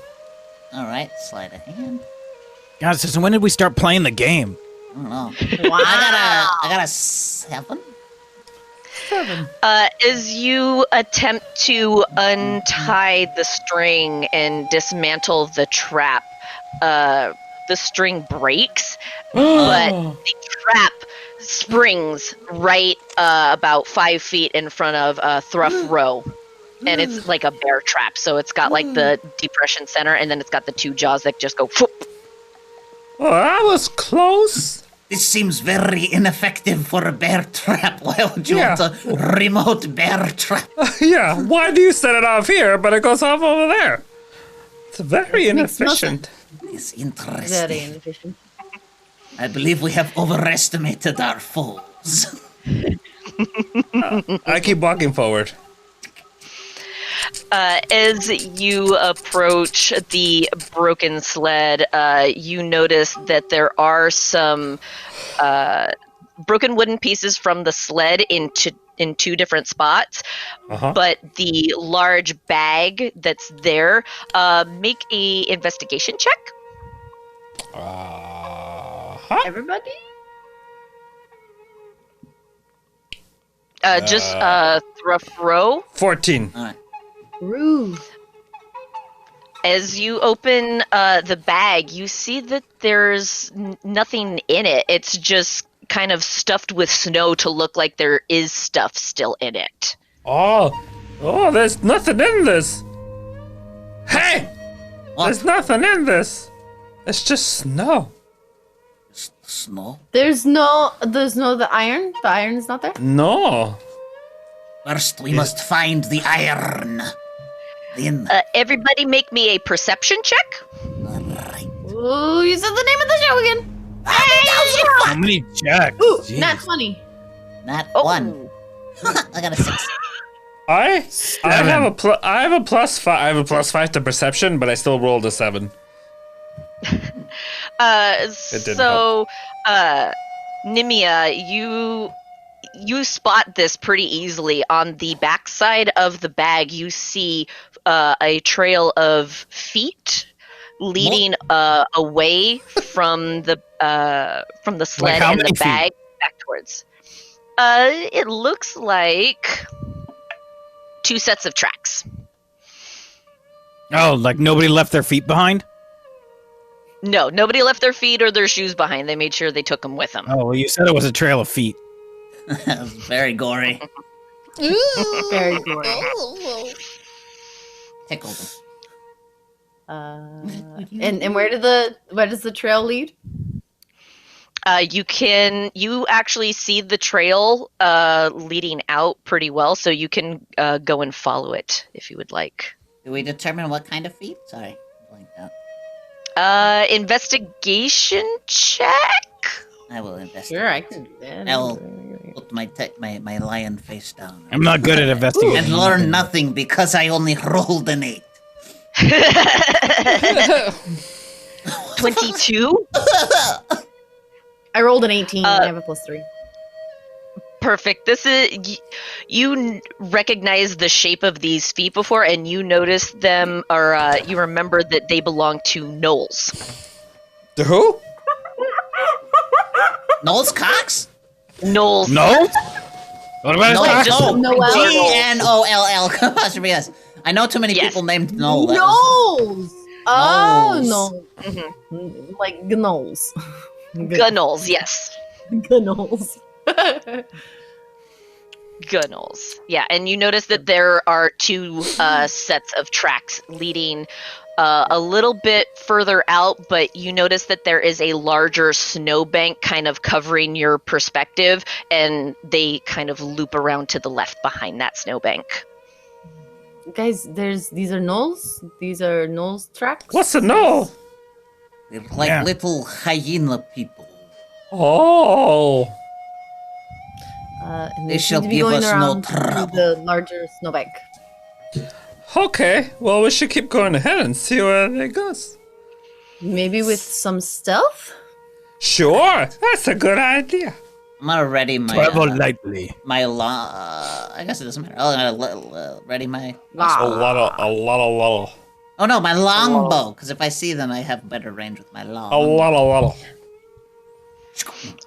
All right, sleight of hand. God, since when did we start playing the game? I don't know. Wow. I got a 7. As you attempt to untie the string and dismantle the trap, the string breaks, but the trap springs right about 5 feet in front of Thruff Row. And it's like a bear trap, so it's got like the depression center, and then it's got the two jaws that just go whoop. Oh, that was close. This seems very ineffective for a bear trap. Why would you want a remote bear trap? Yeah, why do you set it off here, but it goes off over there? It's very inefficient. It's Very interesting. inefficient. I believe we have overestimated our foes. I keep walking forward. As you approach the broken sled, you notice that there are some broken wooden pieces from the sled in two different spots. Uh-huh. But the large bag that's there, make a investigation check. Everybody? Just Thruff Row. 14. All right. Rude. As you open the bag, you see that there's nothing in it. It's just kind of stuffed with snow to look like there is stuff still in it. Oh, there's nothing in this. Hey, there's nothing in this. It's just snow. Snow. There's no the iron. The iron is not there. No. First, we must find the iron. Then, Everybody make me a perception check. all right. Ooh, you said the name of the show again. How many checks? Ooh, Jeez. not 20. Not Oh. 1. I got a 6. I have a I have a plus 5. I have a plus 5 to perception, but I still rolled a 7. didn't So, Nimia, you spot this pretty easily. On the backside of the bag, you see a trail of feet leading away from the sled how and the many feet? bag back towards. It looks like 2 sets of tracks. Oh, like nobody left their feet behind? No, nobody left their feet or their shoes behind. They made sure they took them with them. Oh, well, you said it was a trail of feet. That was very gory. Very gory. Tickled him. And where does the trail lead? You actually see the trail leading out pretty well, so you can go and follow it if you would like. Do we determine what kind of feet? Sorry, blanked out. Investigation check? I will investigate. Sure, I can do that. I will put my lion face down. I'm not good at investigating. And learn nothing because I only rolled an 8. 22? I rolled an 18. I have a +3. Perfect. This is you recognize the shape of these feet before, and you notice them, or you remember that they belong to Knowles. The who? Knowles Cox? Knowles. No? What about No, his just cock? Noel. G-N-O-L-L. Apostrophe S. I know too many Yes. people named Noel. That was- Gnolls! Oh, Gnolls. no. Mhm. Like gnolls. Knowles, yes. Gnolls. Gunnels. Yeah, and you notice that there are 2 sets of tracks leading a little bit further out, but you notice that there is a larger snowbank kind of covering your perspective, and they kind of loop around to the left behind that snowbank. Guys, these are gnolls? These are gnolls tracks? What's a no? They're like Yeah. little hyena people. Oh. And They they shall seem to be give going us no around through trouble. the larger snowbank. Okay. Well, we should keep going ahead and see where it goes. Maybe with some stealth? Sure. That's a good idea. I'm gonna ready my Travel lightly. my I guess it doesn't matter. I'm gonna ready my. A lot. Oh no, my longbow. Because if I see them, I have better range with my long. A lot. All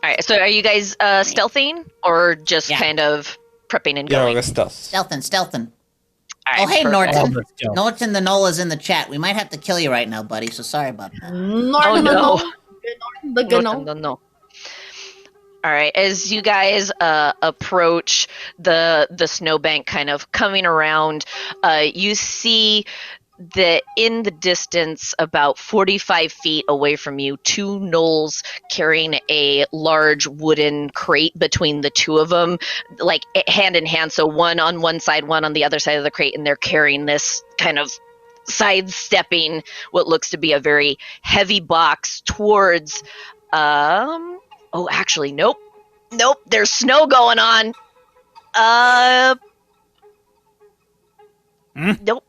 right, so are you guys stealthing or just Yeah. kind of prepping and Yeah, going? we're stuff. Stealthing. All right, Oh, hey, perfect. All Norton. the stealth. Norton the Nola's in the chat. We might have to kill you right now, buddy, so sorry about that. Norton, no. Norton, the No, gnol. no. All right, as you guys approach the snowbank, kind of coming around, you see that in the distance, about 45 feet away from you, 2 gnolls carrying a large wooden crate between the 2 of them, like hand in hand. So one on one side, one on the other side of the crate, and they're carrying this kind of sidestepping what looks to be a very heavy box towards. Oh, actually, nope. There's snow going on. Nope.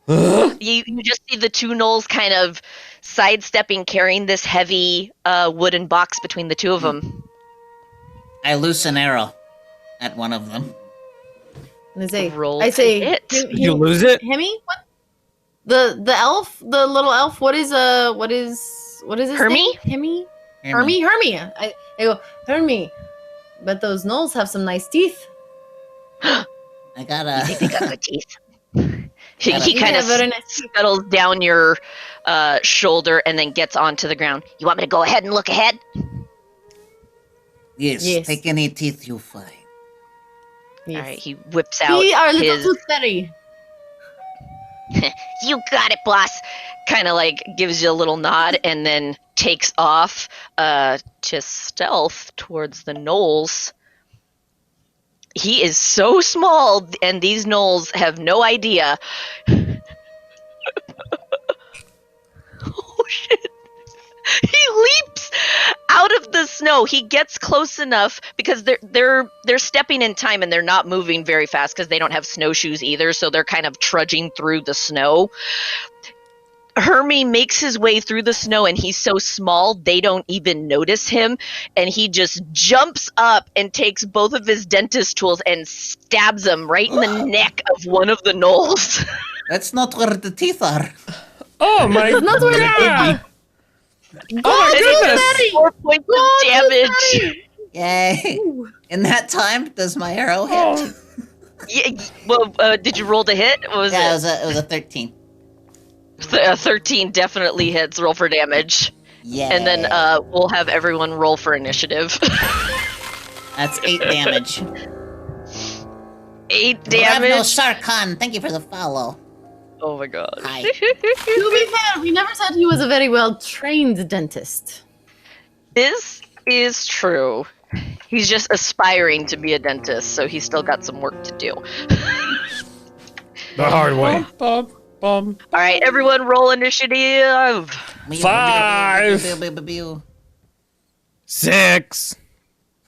You just see the 2 gnolls kind of sidestepping, carrying this heavy wooden box between the 2 of them. I loose an arrow at one of them. And Roll I say, to hit. Did you lose it? Hemi? What? The elf, the little elf. What is his Hermie? name? Hemi? Hermie. I go, Hermie. But those gnolls have some nice teeth. I You got think they got good teeth? He Yeah, kind of very nice teeth. scuttles down your shoulder and then gets onto the ground. You want me to go ahead and look ahead? Yes, Yes. take any teeth you find. Yes. All right, he whips out We are little his. tooth fairy. You got it, boss. Kind of like gives you a little nod and then takes off to stealth towards the gnolls. He is so small, and these gnolls have no idea. Oh shit! He leaps out of the snow. He gets close enough because they're stepping in time and they're not moving very fast because they don't have snowshoes either, so they're kind of trudging through the snow. Hermie makes his way through the snow and he's so small they don't even notice him, and he just jumps up and takes both of his dentist tools and stabs him right in the neck of one of the gnolls. That's not where the teeth are. Oh my Not where god! Oh my goodness! 4 points of damage. Yay. In that time, does my arrow hit? Oh. Yeah, well, did you roll to hit? What was Yeah, it? it was a 13. 13 definitely hits. Roll for damage. Yeah. And then we'll have everyone roll for initiative. That's 8 damage. 8 Ravno damage. Sarkhan, thank you for the follow. Oh my god. Hi. To be fair, we never said he was a very well trained dentist. This is true. He's just aspiring to be a dentist, so he's still got some work to do. The hard way. Bum, bum. All right, everyone roll initiative. 5. 6.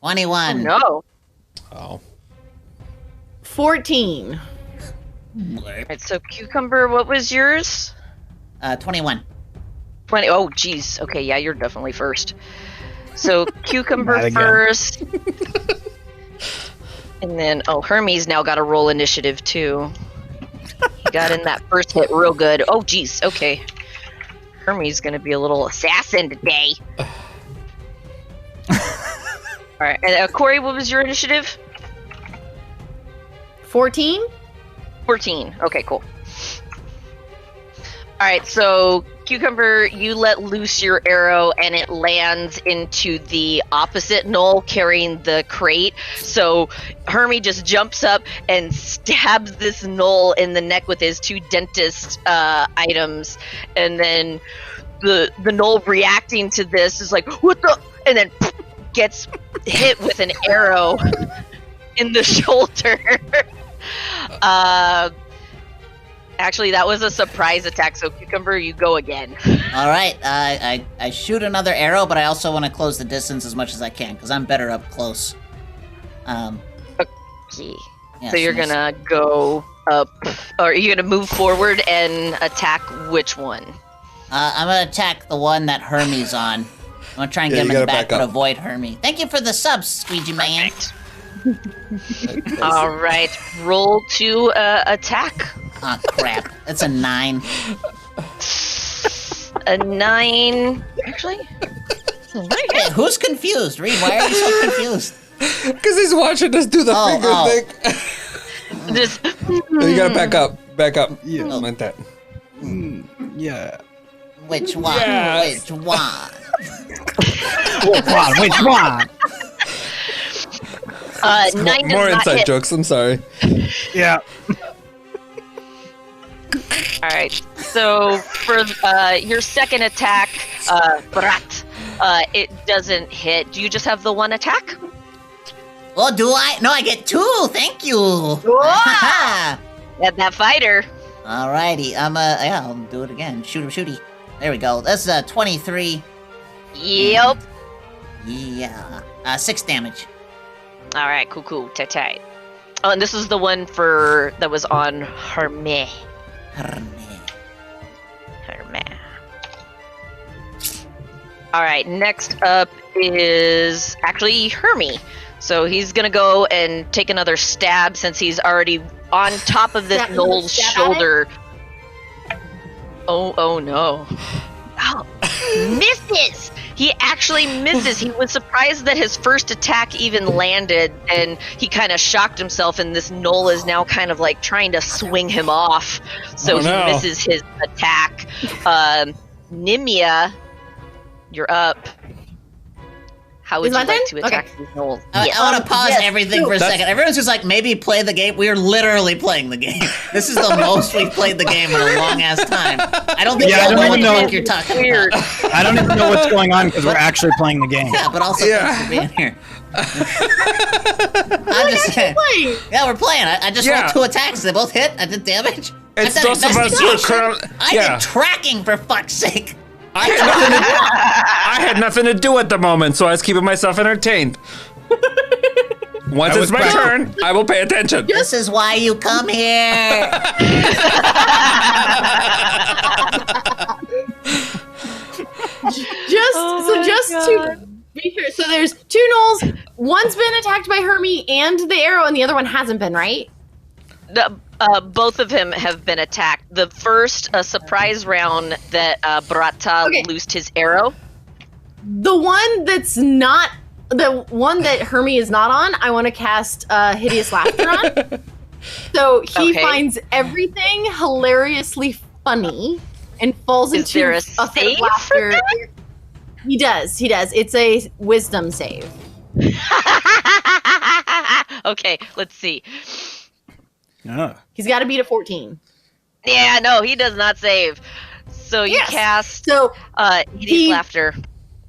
21. No. Oh. 14. All right, so Cucumber, what was yours? 21. 20. Oh, geez. Okay, yeah, you're definitely first. So Not Cucumber again. first. And then, Hermes now got to roll initiative too. He got in that first hit real good. Oh, geez. Okay. Hermes going to be a little assassin today. All right. And Corey, what was your initiative? 14? 14. Okay, cool. All right, so Cucumber, you let loose your arrow and it lands into the opposite knoll carrying the crate. So Hermie just jumps up and stabs this knoll in the neck with his 2 dentist items, and then the knoll reacting to this is like, what the, and then gets hit with an arrow in the shoulder. Actually, that was a surprise attack, so Cucumber, you go again. All right, I shoot another arrow, but I also want to close the distance as much as I can, because I'm better up close. Okay. Yes, So you're yes. gonna go up, or are you gonna move forward and attack which one? I'm going to attack the one that Hermes on. I'm going to try and Yeah, get him you in the gotta back, back but up. avoid Hermes. Thank you for the subs, Squeegee Man. All right, roll to attack. Oh, crap. It's a 9. A 9. Actually, it's a 9. Hey, who's confused? Reed, why are you so confused? Because he's watching us do the Oh, finger oh. thing. Just You gotta back up. Back up. Yeah. Like that. Yeah. Which one? Yes. Which one? Which one? 9 does More not inside hit. jokes. I'm sorry. Yeah. All right. So for your second attack, Brat, it doesn't hit. Do you just have the one attack? Well, do I? No, I get 2. Thank you. At that fighter. Alrighty. Yeah, I'll do it again. Shoot him, shooty. There we go. That's 23. Yep. Yeah. 6 damage. All right. Cool. Tight. Oh, and this is the one that was on Hermé. Hermes. All right, next up is actually Hermie. So he's gonna go and take another stab since he's already on top of this knoll's Stab at it? shoulder. Oh no. Oh, misses! He actually misses. He was surprised that his first attack even landed, and he kind of shocked himself, and this knoll is now kind of like trying to swing him off. So Oh, no. he misses his attack. Nimia, you're up. How would Is you my like turn? to attack these knolls? I want to pause yes. everything for a That's- second. Everyone's just like, maybe play the game. We're literally playing the game. This is the most we've played the game in a long ass time. I don't think Yeah, I you don't know what even the know. fuck you're talking Weird. about. I don't even know what's going on because we're actually playing the game. Yeah, but also Yeah. thanks for being here. I'm just saying. Wait. Yeah, we're playing. I just Yeah. rolled 2 attacks. They both hit. I did damage. It's I did those of us who are investigation. currently. I Yeah. did tracking, for fuck's sake. I had nothing to do at the moment, so I was keeping myself entertained. Once it's my turn, I will pay attention. This is why you come here. Just to be fair, so there's two gnolls. One's been attacked by Hermie and the arrow, and the other one hasn't been, right? Both of them have been attacked. The first surprise round that Brata loosed his arrow. The one that's not, the one that Hermie is not on, I want to cast Hideous Laughter on. So he finds everything hilariously funny and falls into there a fit of save laughter. for He does. It's a wisdom save. Okay, let's see. He's got to beat a 14. Yeah, no, he does not save. So you cast Hideous Laughter.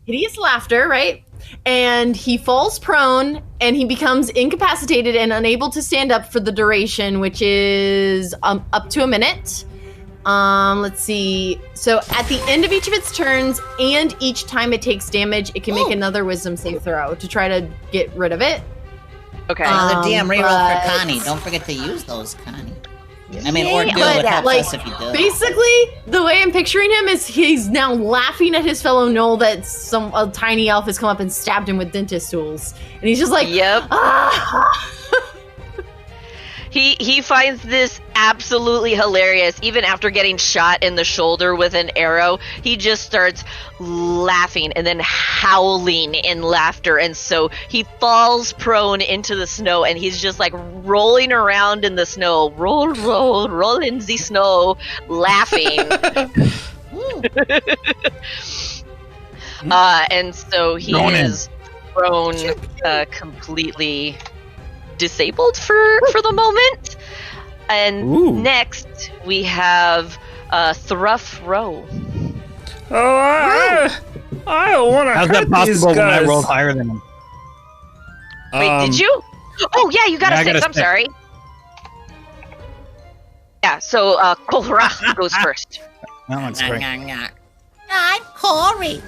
Hideous Laughter, right? And he falls prone, and he becomes incapacitated and unable to stand up for the duration, which is up to a minute. Let's see. So at the end of each of its turns, and each time it takes damage, it can make another wisdom save throw to try to get rid of it. Okay. Another DM reroll for Connie. Don't forget to use those, Connie. I mean, or do it helps us if you do. Basically, the way I'm picturing him is he's now laughing at his fellow gnoll that a tiny elf has come up and stabbed him with dentist tools, and he's just like, "Yep." Ah! He finds this absolutely hilarious. Even after getting shot in the shoulder with an arrow, he just starts laughing and then howling in laughter. And so he falls prone into the snow, and he's just like rolling around in the snow. Roll, roll, roll in the snow, laughing. And so he is thrown completely disabled for the moment. And next we have Thruff Row. I don't want to. How's that possible when I rolled higher than him? Wait, did you? Oh yeah, you got a 6. I'm sorry. Yeah, so Kohra goes first. That one's great. I'm Corey.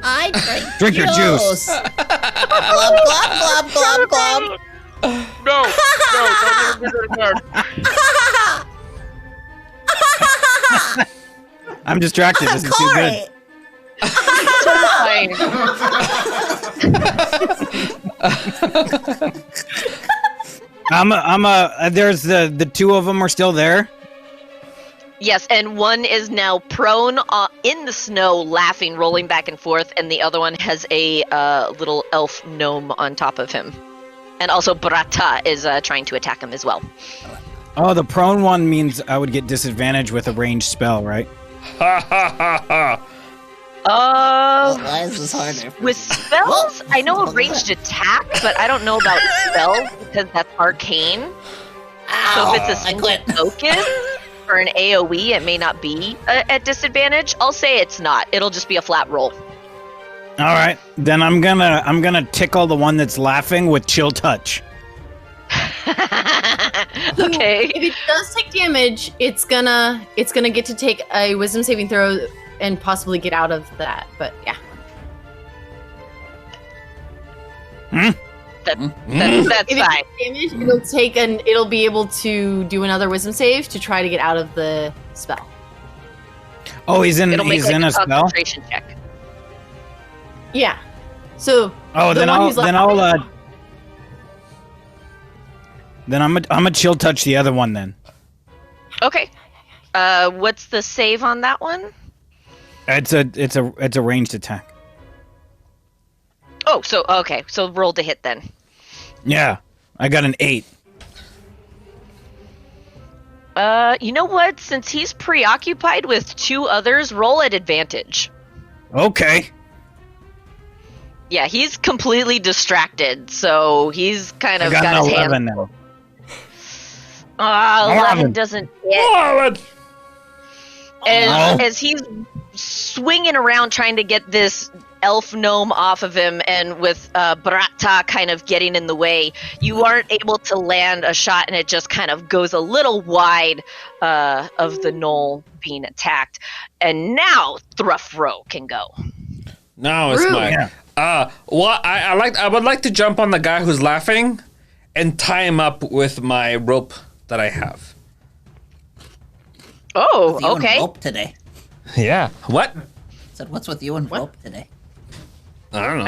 I Drink your juice. Glub, glub, glub, glub, glub. No, don't even do that again. I'm distracted. This is too good. There's the two of them are still there. Yes, and one is now prone in the snow, laughing, rolling back and forth, and the other one has a little elf gnome on top of him. And also Brata is trying to attack him as well. Oh, the prone one means I would get disadvantage with a ranged spell, right? Ha ha ha ha. Why is this harder? With spells, I know a ranged attack, but I don't know about spells because that's arcane. So if it's a single token or an AoE, it may not be at disadvantage. I'll say it's not. It'll just be a flat roll. All right, then I'm gonna tickle the one that's laughing with chill touch. Okay. If it does take damage, it's gonna get to take a wisdom saving throw and possibly get out of that. But yeah. That's if fine. It damage, it'll be able to do another wisdom save to try to get out of the spell. Oh, he's in It'll make, a spell. Concentration check. Yeah. So. Then I'm a chill touch the other one then. Okay. What's the save on that one? It's a ranged attack. Oh, so okay. So roll to hit then. Yeah, I got an 8. You know what? Since he's preoccupied with 2 others, roll at advantage. Okay. Yeah, he's completely distracted, so he's kind of got his 11 hand. now. 11 doesn't hit. As he's swinging around trying to get this elf gnome off of him, and with Barata kind of getting in the way, you aren't able to land a shot, and it just kind of goes a little wide of the knoll being attacked. And now Thruffro can go. Now it's Rude. my. I would like to jump on the guy who's laughing, and tie him up with my rope that I have. Oh, What's with you and okay. rope today? Yeah. What? Said, what's with you and rope today? I don't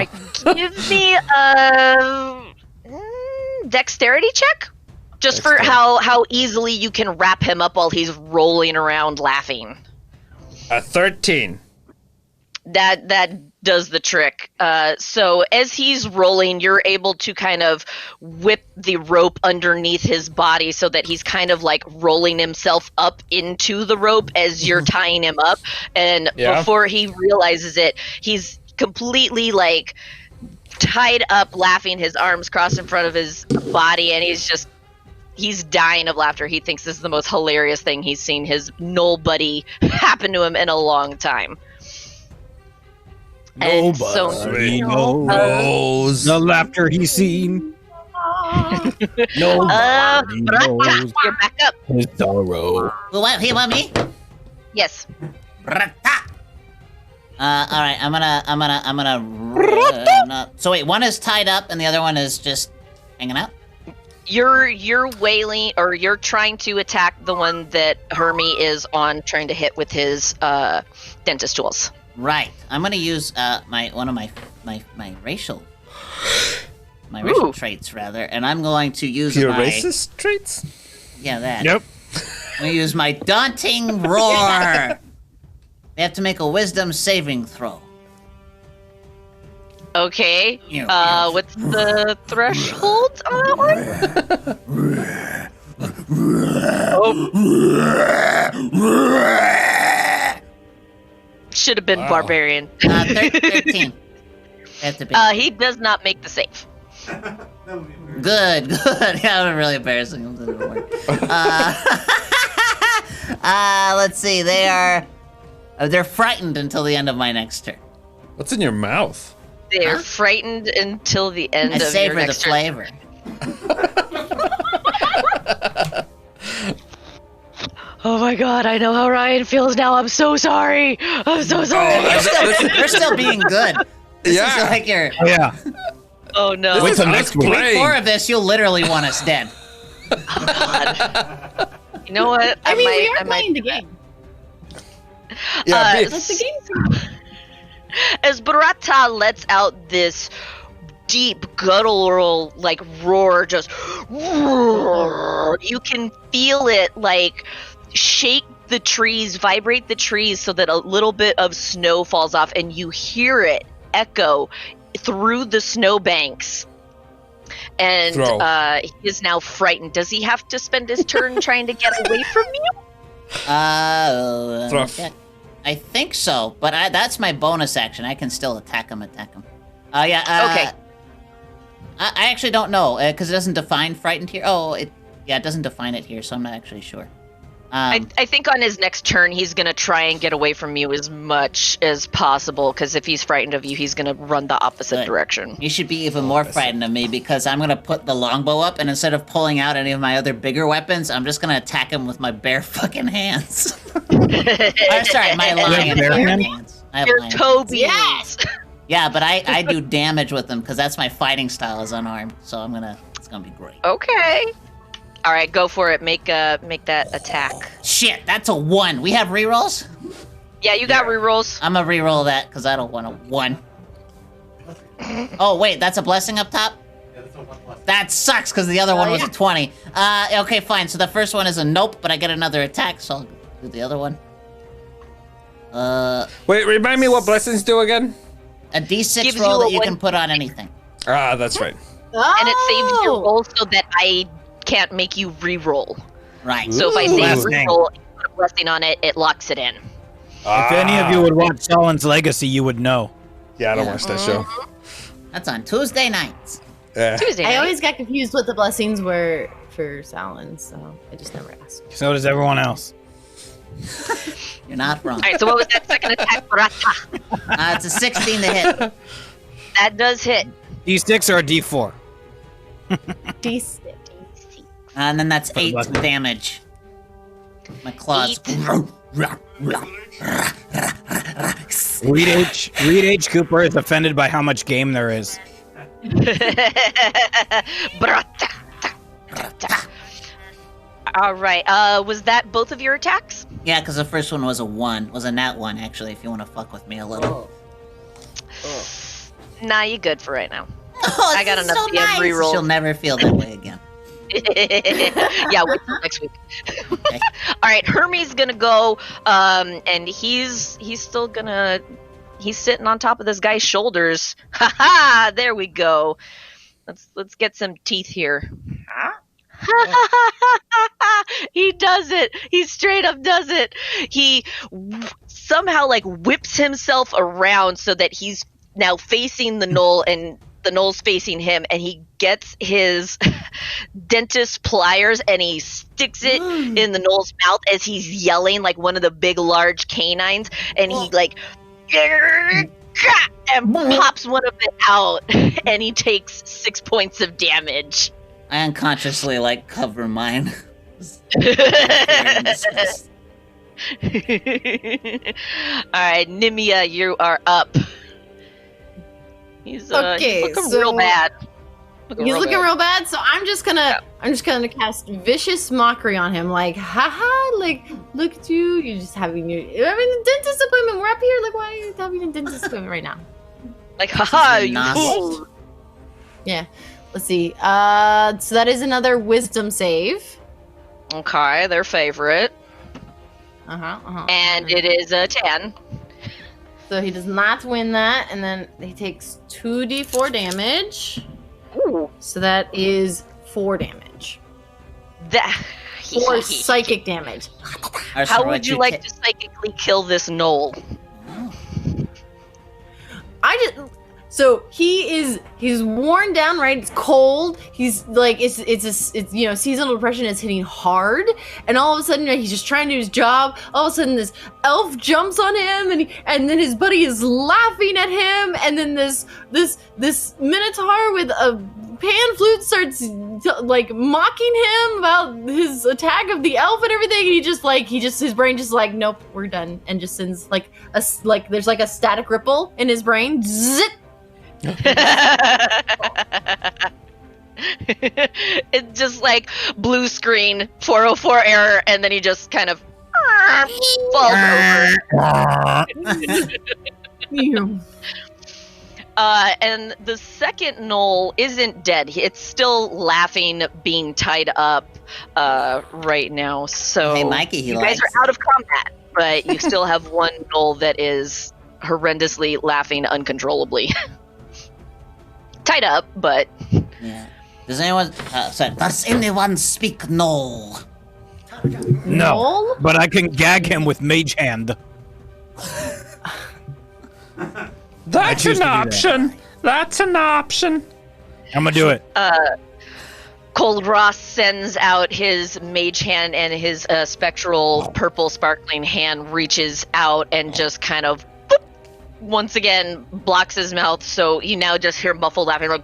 know. Give me a dexterity check, just for how easily you can wrap him up while he's rolling around laughing. A 13. That does the trick. So as he's rolling, you're able to kind of whip the rope underneath his body so that he's kind of like rolling himself up into the rope as you're tying him up. And before he realizes it, he's completely like tied up, laughing, his arms crossed in front of his body, and he's dying of laughter. He thinks this is the most hilarious thing he's seen his knoll buddy happen to him in a long time. And so knows the laughter he's seen. Nobody knows you're back up. his sorrow. Who want me? Yes. All right, I'm gonna. So wait, one is tied up and the other one is just hanging out. You're wailing, or you're trying to attack the one that Hermie is on, trying to hit with his dentist tools. Right. I'm gonna use one of my racial traits rather, and I'm going to use Your my racist traits? Yeah, that. Yep. I'm gonna use my daunting roar. They have to make a wisdom saving throw. Okay. Yeah. What's the threshold on that one? Should have been barbarian. 13. Have to be. He does not make the save. Good. Yeah, I'm really embarrassing. It didn't work. Let's see. They're frightened until the end of my next turn. What's in your mouth? They're frightened until the end I of savor your the next turn. flavor. Oh my god, I know how Ryan feels now. I'm so sorry. I'm so sorry. You're still being good. This is like your. Oh, yeah. Oh no. Wait till next week. Week 4 of this, you'll literally want us dead. You know what? I mean, we are playing the game. Yeah, Let the game. As Barata lets out this deep guttural like roar, just you can feel it like shake the trees, vibrate the trees so that a little bit of snow falls off, and you hear it echo through the snowbanks. And he is now frightened. Does he have to spend his turn trying to get away from you? I think so, but that's my bonus action. I can still attack him. Okay. I actually don't know, because it doesn't define frightened here. It doesn't define it here, so I'm not actually sure. I think on his next turn, he's going to try and get away from you as much as possible, because if he's frightened of you, he's going to run the opposite direction. You should be even more frightened of me, because I'm going to put the longbow up, and instead of pulling out any of my other bigger weapons, I'm just going to attack him with my bare fucking hands. Sorry, my lion hands. I have Your lion toe hands. beams. Yes! Yeah, but I do damage with them, because that's my fighting style is unarmed, so it's going to be great. Okay. All right, go for it. Make that attack. Shit, that's a 1. We have rerolls? Yeah, you got rerolls. I'm gonna reroll that because I don't want a 1. Oh wait, that's a blessing up top? Yeah, that's a 1+. That sucks because the other one was a 20. Okay, fine. So the first one is a nope, but I get another attack, so I'll do the other one. Wait, remind me what blessings do again? A D6 Gives roll you a that you one- can put on anything. Ah, that's right. And it saves your roll so that I can't make you re-roll. Right. So if I say Blessing. re-roll and put a blessing on it, it locks it in. If any of you would watch Salin's Legacy, you would know. Yeah, I don't watch that show. That's on Tuesday nights. Yeah. Tuesday I night. always got confused what the blessings were for Salon, so I just never asked. So does everyone else. You're not wrong. All right, so what was that second attack? Brata. It's a 16 to hit. That does hit. D6 or a D4? D6. And then that's 8 damage. My claws. Reed H. Cooper is offended by how much game there is. Brata. All right. Was that both of your attacks? Yeah, because the first one was a 1. Was a nat 1, actually, if you want to fuck with me a little. Nah, you good for right now. Oh, I got this is enough so DM nice. reroll. She'll never feel that way again. Yeah, wait till next week. All right, Hermes gonna go, and he's still gonna. He's sitting on top of this guy's shoulders. Ha ha! There we go. Let's get some teeth here. He does it. He straight up does it. He somehow like whips himself around so that he's now facing the knoll and the knoll's facing him, and he gets his dentist pliers and he sticks it in the knoll's mouth as he's yelling like one of the big large canines, and he like and pops one of it out, and he takes 6 points of damage. I unconsciously, like, cover mine. Alright, Nimia, you are up. He's looking real bad. He's looking real bad, so I'm just gonna cast vicious mockery on him, like, haha, like, look at you, you're just having a dentist appointment. We're up here, like, why are you having a dentist appointment right now? Like, haha, you Nice. fool. Yeah. Let's see. So that is another wisdom save. Okay, their favorite. And it is a 10. So he does not win that, and then he takes 2d4 damage. Ooh. So that is 4 damage. That. 4 psychic damage. How would you like to psychically kill this knoll? So he's worn down, right? It's cold. He's like it's seasonal depression is hitting hard, and all of a sudden he's just trying to do his job. All of a sudden this elf jumps on him, and then his buddy is laughing at him, and then this minotaur with a pan flute starts like mocking him about his attack of the elf and everything. And his brain just like, nope, we're done, and just sends like there's like a static ripple in his brain. Zit. It's just like blue screen 404 error, and then he just kind of falls over. And the second knoll isn't dead. It's still laughing, being tied up right now. So Hey, Mikey, you guys are out of combat, but you still have one knoll that is horrendously laughing uncontrollably. Tied up, but Yeah. Does anyone speak no? No, but I can gag him with Mage Hand. That's an option. That's an option. I'm gonna do it. Cold Ross sends out his mage hand, and his spectral purple sparkling hand reaches out and just kind of boop, once again blocks his mouth, so you now just hear muffled laughing like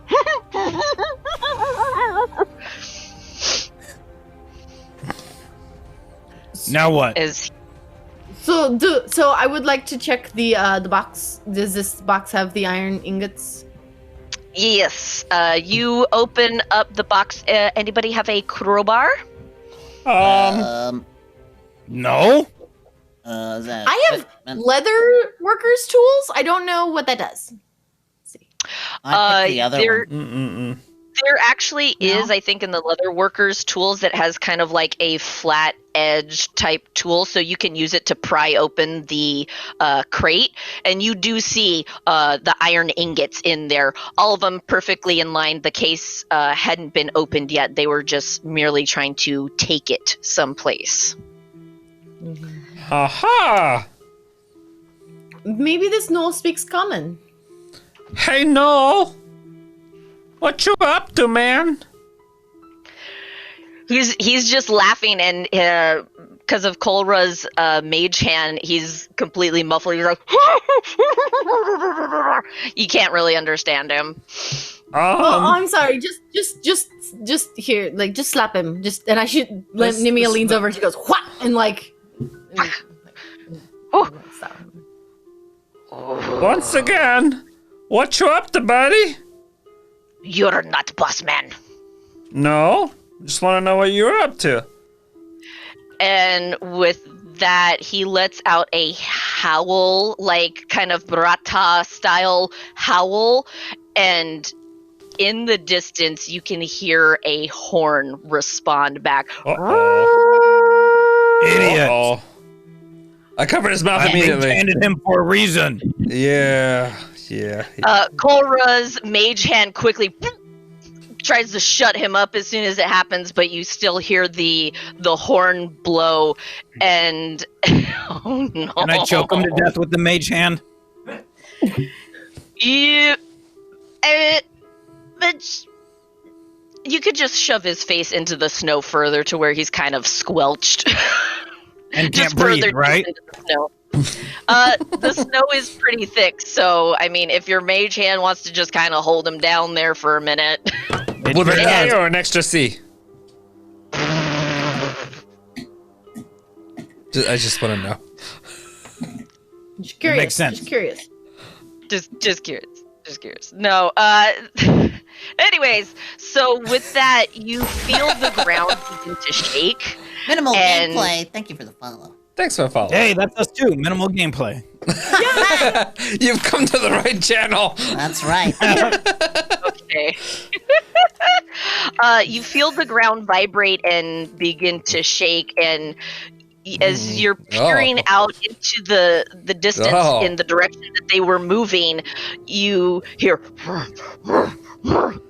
Now what? So I would like to check the box. Does this box have the iron ingots? Yes. You open up the box. Anybody have a crowbar? No. I have leather workers tools. I don't know what that does. Let's see. I picked the other one. There actually is, I think, in the leather workers tools that has kind of like a flat edge type tool, so you can use it to pry open the crate, and you do see the iron ingots in there, all of them perfectly in line. The case hadn't been opened yet. They were just merely trying to take it someplace. Aha! Maybe this gnoll speaks common. Hey, Noel! What you up to, man? He's just laughing, and because of Kolra's mage hand, he's completely muffled. He's like, you can't really understand him. I'm sorry. Just here, like, just slap him. And I should. Nimia leans over. And she goes, "What?" And like. Stop. Once again, what you up to, buddy? You're not boss man. No, just want to know what you're up to. And with that, he lets out a howl, like kind of Brata style howl, and in the distance you can hear a horn respond back. Idiot. Uh-oh. I covered his mouth I immediately. handed him for a reason. Yeah. Kolra's mage hand quickly tries to shut him up as soon as it happens, but you still hear the horn blow, and oh no! Can I choke him to death with the mage hand? But you could just shove his face into the snow further to where he's kind of squelched. And Just can't breathe, further right? into the snow. The snow is pretty thick, so I mean, if your mage hand wants to just kind of hold him down there for a minute. With an A or an extra C? I just want to know. Just curious. Makes sense. Just curious. Just curious. No, anyways, so with that, you feel the ground begin to shake. Minimal And- gameplay. Thank you for the follow. Thanks for following. Hey, that's us too. Minimal gameplay. You've come to the right channel. That's right. Okay. You feel the ground vibrate and begin to shake, and as you're peering out into the distance in the direction that they were moving, you hear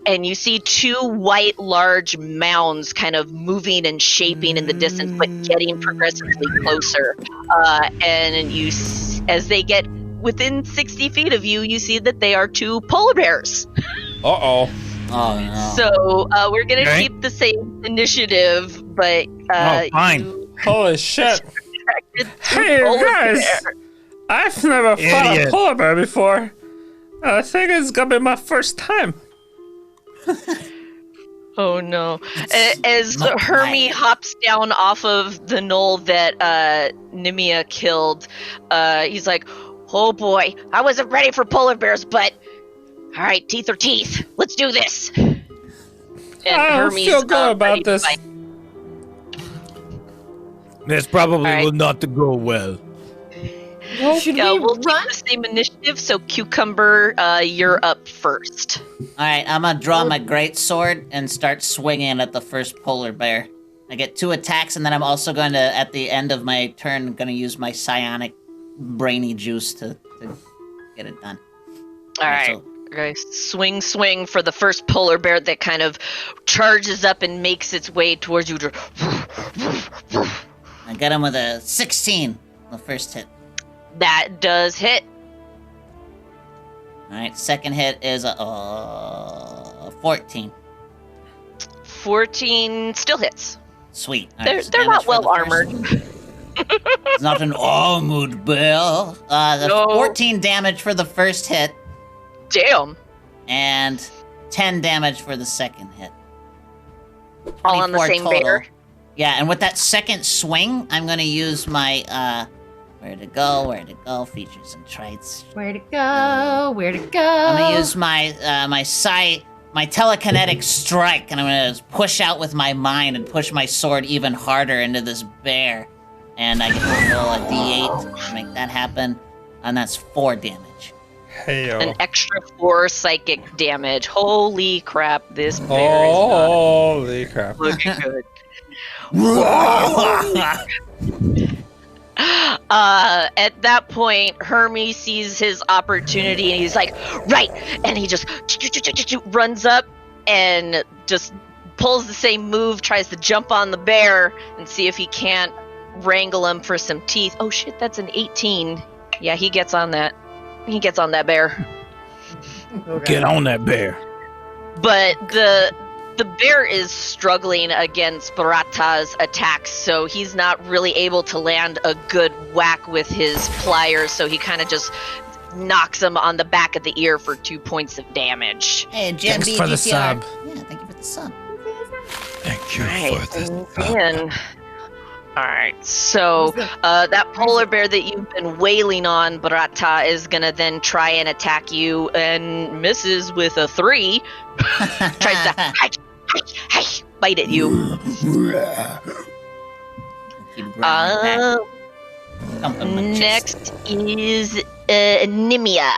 and you see two white large mounds kind of moving and shaping in the distance, but getting progressively closer. And as they get within 60 feet of you, you see that they are two polar bears. Uh-oh. Oh no. So we're gonna Okay. keep the same initiative, but fine. you Holy shit. attracted two Hey, polar guys. bear. I've never fought a Idiot. polar bear before. I think it's gonna be my first time. Oh no! As not Hermie mine. hops down off of the knoll that Nimia killed, he's like, "Oh boy, I wasn't ready for polar bears, but all right, teeth are teeth. Let's do this." And I don't Hermie's feel good ready about to this. fight. This probably All right. will not go well. Should Yeah, we we'll run? take the same initiative. So Cucumber, you're up first. All right, I'm gonna draw my great sword and start swinging at the first polar bear. I get 2 attacks, and then I'm also going to, at the end of my turn, going to use my psionic brainy juice to get it done. All right. So- Okay, swing for the first polar bear that kind of charges up and makes its way towards you. I got him with a 16, the first hit. That does hit. All right, second hit is a 14. 14 still hits. Sweet. All right, They're so not damage for well the first- armored. It's not an armored bear. The No. 14 damage for the first hit, Damn. and 10 damage for the second hit. All on the 24 same total. bear. Yeah, and with that second swing, I'm gonna use my where to go, features and traits. Where to go? Where to go? I'm gonna use my my telekinetic strike, and I'm gonna push out with my mind and push my sword even harder into this bear. And I can roll a d8 to make that happen, and that's 4 damage. Hey, yo. An extra 4 psychic damage. Holy crap, this bear Holy crap. is not looking good. At that point, Hermie sees his opportunity and he's like, right! And he just runs up and just pulls the same move, tries to jump on the bear and see if he can't wrangle him for some teeth. Oh shit, that's an 18. Yeah, he gets on that. He gets on that bear. Get on that bear. But The bear is struggling against Barata's attacks, so he's not really able to land a good whack with his pliers, so he kind of just knocks him on the back of the ear for 2 points of damage. Hey, Jim Thanks B, for the GTR. sub. Yeah, thank you for the sub. Thank you Right, for this. and then- Alright, so that polar bear that you've been wailing on, Barata, is gonna then try and attack you and misses with a 3. Tries to bite at you. Keep grinding back. Something with Next is Nimia.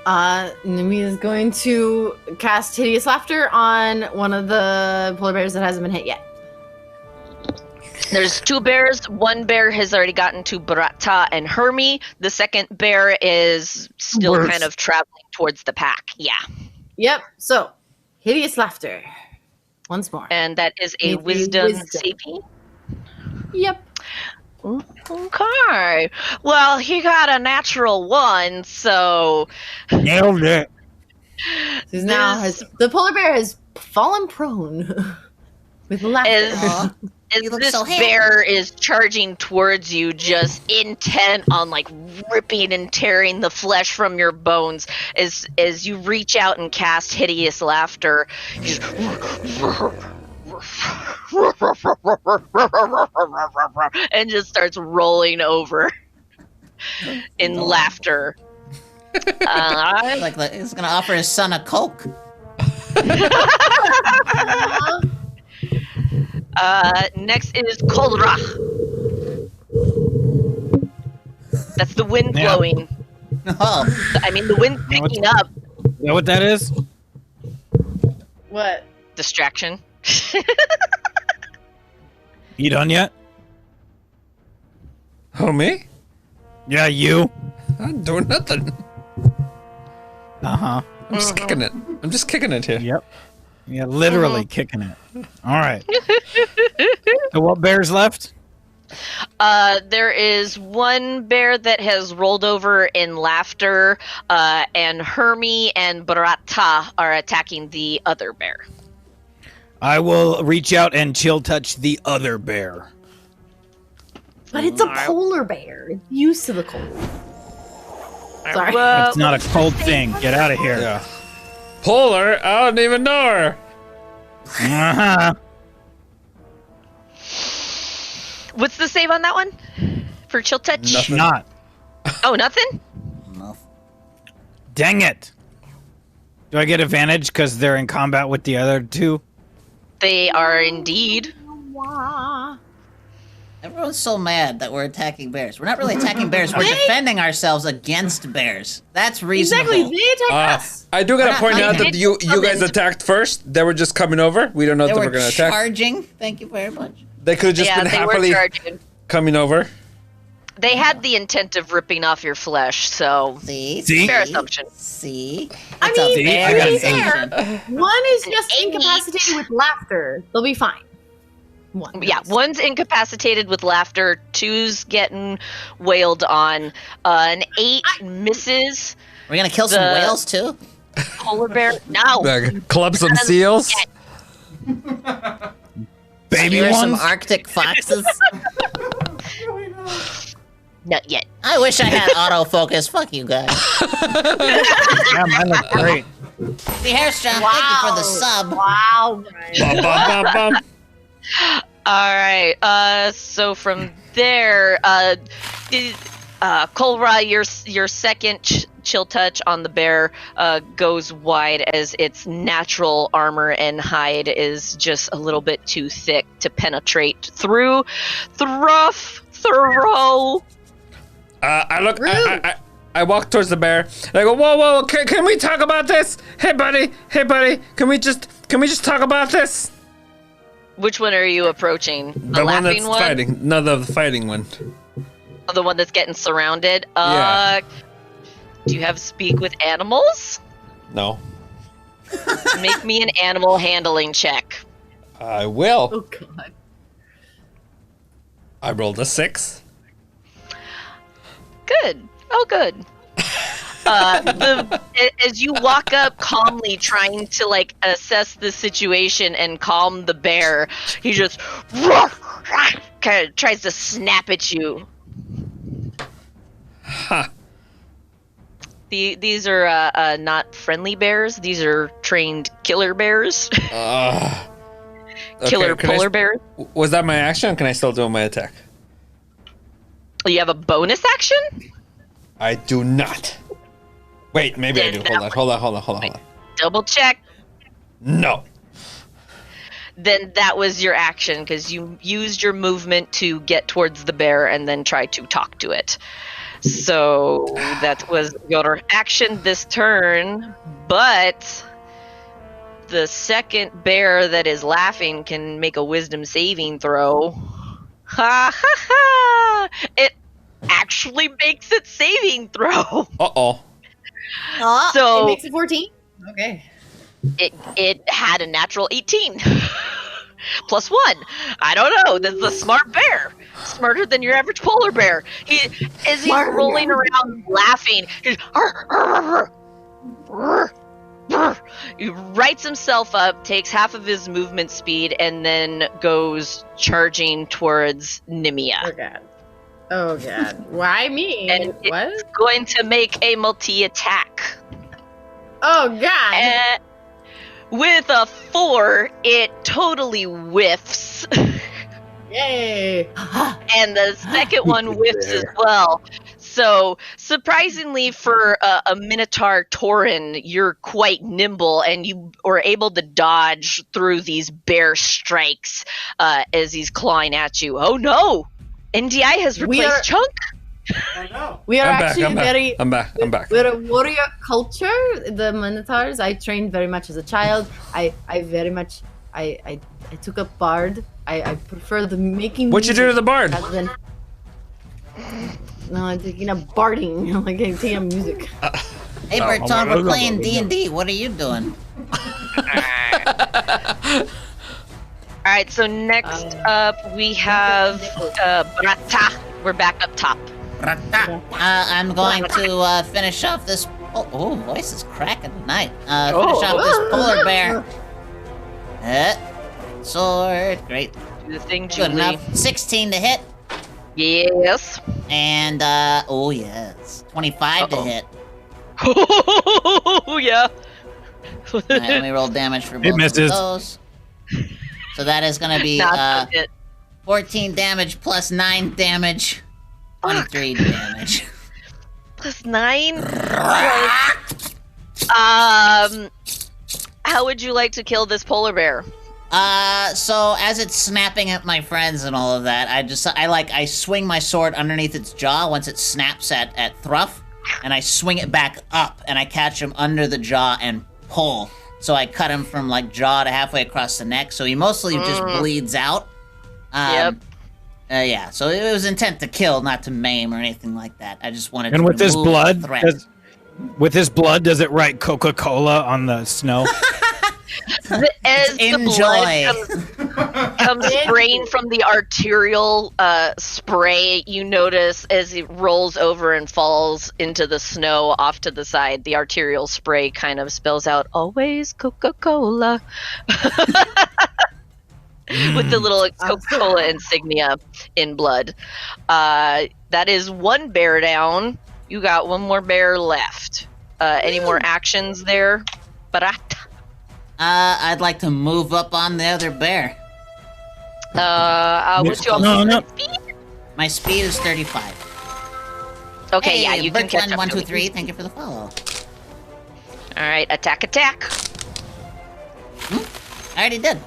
Nimi is going to cast Hideous Laughter on one of the polar bears that hasn't been hit yet. There's 2 bears. One bear has already gotten to Barata and Hermie. The second bear is still Worse. kind of traveling towards the pack. Yeah. Yep. So, Hideous Laughter. Once more. And that is a Maybe wisdom wisdom. saving. Yep. Okay. Well, he got a natural 1, so Nailed it. So now the polar bear has fallen prone with laughter. as, as You look this so happy. bear is charging towards you, just intent on like ripping and tearing the flesh from your bones, as you reach out and cast Hideous Laughter, you just and just starts rolling over in laughter. like he's gonna offer his son a Coke. Next is Kolra. That's the wind Yeah. blowing. Oh, I mean, the wind's Yeah, what's- picking up. Is that what that is? What? Distraction. You done yet? Oh, me? Yeah, you. I'm doing nothing. Uh-huh. I'm just kicking it. I'm just kicking it here. Yep. Yeah, literally kicking it. All right. So what bear's left? There is one bear that has rolled over in laughter, and Hermie and Barata are attacking the other bear. I will reach out and chill touch the other bear. But it's a polar bear. It's used to the cold. Sorry. Well, It's not a cold thing. Get out of here. Yeah. Polar? I don't even know her. Uh-huh. what's the save on that one? For chill touch? Nothing. Not. Oh, nothing? no. Dang it. Do I get advantage because they're in combat with the other two? They are indeed. Everyone's so mad that we're attacking bears. We're not really attacking bears. We're defending ourselves against bears. That's reasonable. Exactly. They attack us. I do gotta We're not point out fighting. that you guys attacked first. They were just coming over. We don't know if They they were were gonna attack. charging. Thank you very much. They could have just Yeah, been they were happily charging. coming over. They had the intent of ripping off your flesh, so See? See? fair assumption. See? I It's a mean, See? fair I got to be it. fair, one is just Eight. incapacitated with laughter. They'll be fine. One. Yeah, one's incapacitated with laughter, two's getting wailed on, an 8 misses. We're gonna kill some The- whales too? Polar bear, no. Like, club some seals. Baby Here are some ones? Arctic foxes. Not yet. I wish I had autofocus. Fuck you guys. Yeah, mine look great. See, Hairstrong, thank you for the sub. Wow, Ryan. Bum, bum, bum, bum. All right. So from there, Kolra, your second chill touch on the bear goes wide as its natural armor and hide is just a little bit too thick to penetrate through. Throw. I walk towards the bear. And I go, whoa, can we talk about this? Hey, buddy, can we just talk about this? Which one are you approaching? The one laughing that's fighting. No, the fighting one. Oh, the one that's getting surrounded? Yeah. Do you have speak with animals? No. Make me an animal handling check. I will. Oh god. I rolled a 6. Good. Oh, good. as you walk up calmly, trying to like assess the situation and calm the bear, he just kind of tries to snap at you. Huh. These are not friendly bears. These are trained killer bears. Killer polar bears. Was that my action? Or can I still do my attack? You have a bonus action? I do not. Wait, maybe I do. Hold on. Double check. No. Then that was your action because you used your movement to get towards the bear and then try to talk to it. So that was your action this turn, but the second bear that is laughing can make a wisdom saving throw. Ha ha ha! It actually makes its saving throw. Uh-oh. So it makes it 14. Okay. It had a natural 18. Plus 1. I don't know. This is a smart bear. Smarter than your average polar bear. He's rolling around laughing. He rights himself up, takes half of his movement speed, and then goes charging towards Nimia. Oh god. Why me? And What? it's going to make a multi-attack. Oh god. With a 4, it totally whiffs. Yay. And the second one whiffs as well. So, surprisingly for a Minotaur Tauren, you're quite nimble and you are able to dodge through these bear strikes as he's clawing at you. Oh no! NDI has replaced Chunk. We are I'm actually back. I'm back. We're a warrior culture. The Minotaurs. I trained very much as a child. I very much. I took up bard. I prefer the making. What'd you do to the bard? rather than- No, I'm taking up barding. Like I'm taking up music. Hey, Berton, we're playing D&D. What are you doing? All right, so next up we have Brata. We're back up top. I'm going to finish off this. Oh, voice is cracking tonight. Finish off this polar bear. Sword, great. Do the thing, Good Julie. enough. 16 to hit. Yes. And, oh yes. 25 to hit. Oh, yeah. Alright, let me roll damage for both of misses. those. So that is going to be Not a hit. 14 damage plus 9 damage. 23 damage. Plus 9? How would you like to kill this polar bear? So as it's snapping at my friends and all of that, I swing my sword underneath its jaw once it snaps at Thruff, and I swing it back up, and I catch him under the jaw and pull. So I cut him from like jaw to halfway across the neck, so he mostly just bleeds out. Yep. Yeah, so it was intent to kill, not to maim or anything like that. I just wanted And to with his remove blood, the threat. with his blood, does it write Coca-Cola on the snow? As the Enjoy. blood comes spraying from the arterial spray, you notice as it rolls over and falls into the snow off to the side, the arterial spray kind of spells out, always Coca-Cola. With the little Coca-Cola insignia in blood. That is one bear down. You got one more bear left. Any more actions there? Barata. I'd like to move up on the other bear. What's your No. speed? My speed is 35. Okay, Hey, yeah, you can catch up. 1, 2, really 3. easy. Thank you for the follow. All right, attack. I already did.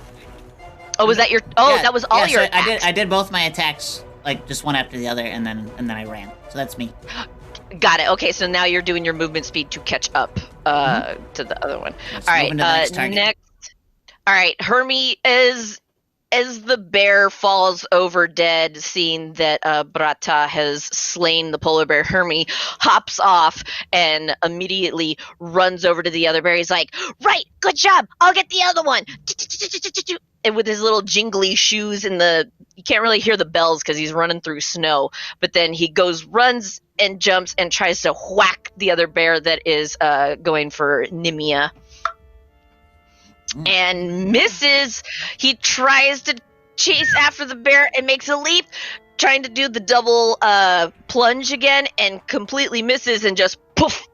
Oh, was that your? Oh, Yeah, that was all yeah, your. so attacks. I did both my attacks, like just one after the other, and then I ran. So that's me. Got it. Okay, so now you're doing your movement speed to catch up to the other one. Let's All move right, into the next target. next. All right, Hermie, as the bear falls over dead, seeing that Brata has slain the polar bear, Hermie hops off and immediately runs over to the other bear. He's like, "Right, good job. I'll get the other one." And with his little jingly shoes and the you can't really hear the bells because he's running through snow. But then he runs and jumps and tries to whack the other bear that is going for Nimia. And misses. He tries to chase after the bear and makes a leap, trying to do the double plunge again, and completely misses and just poof,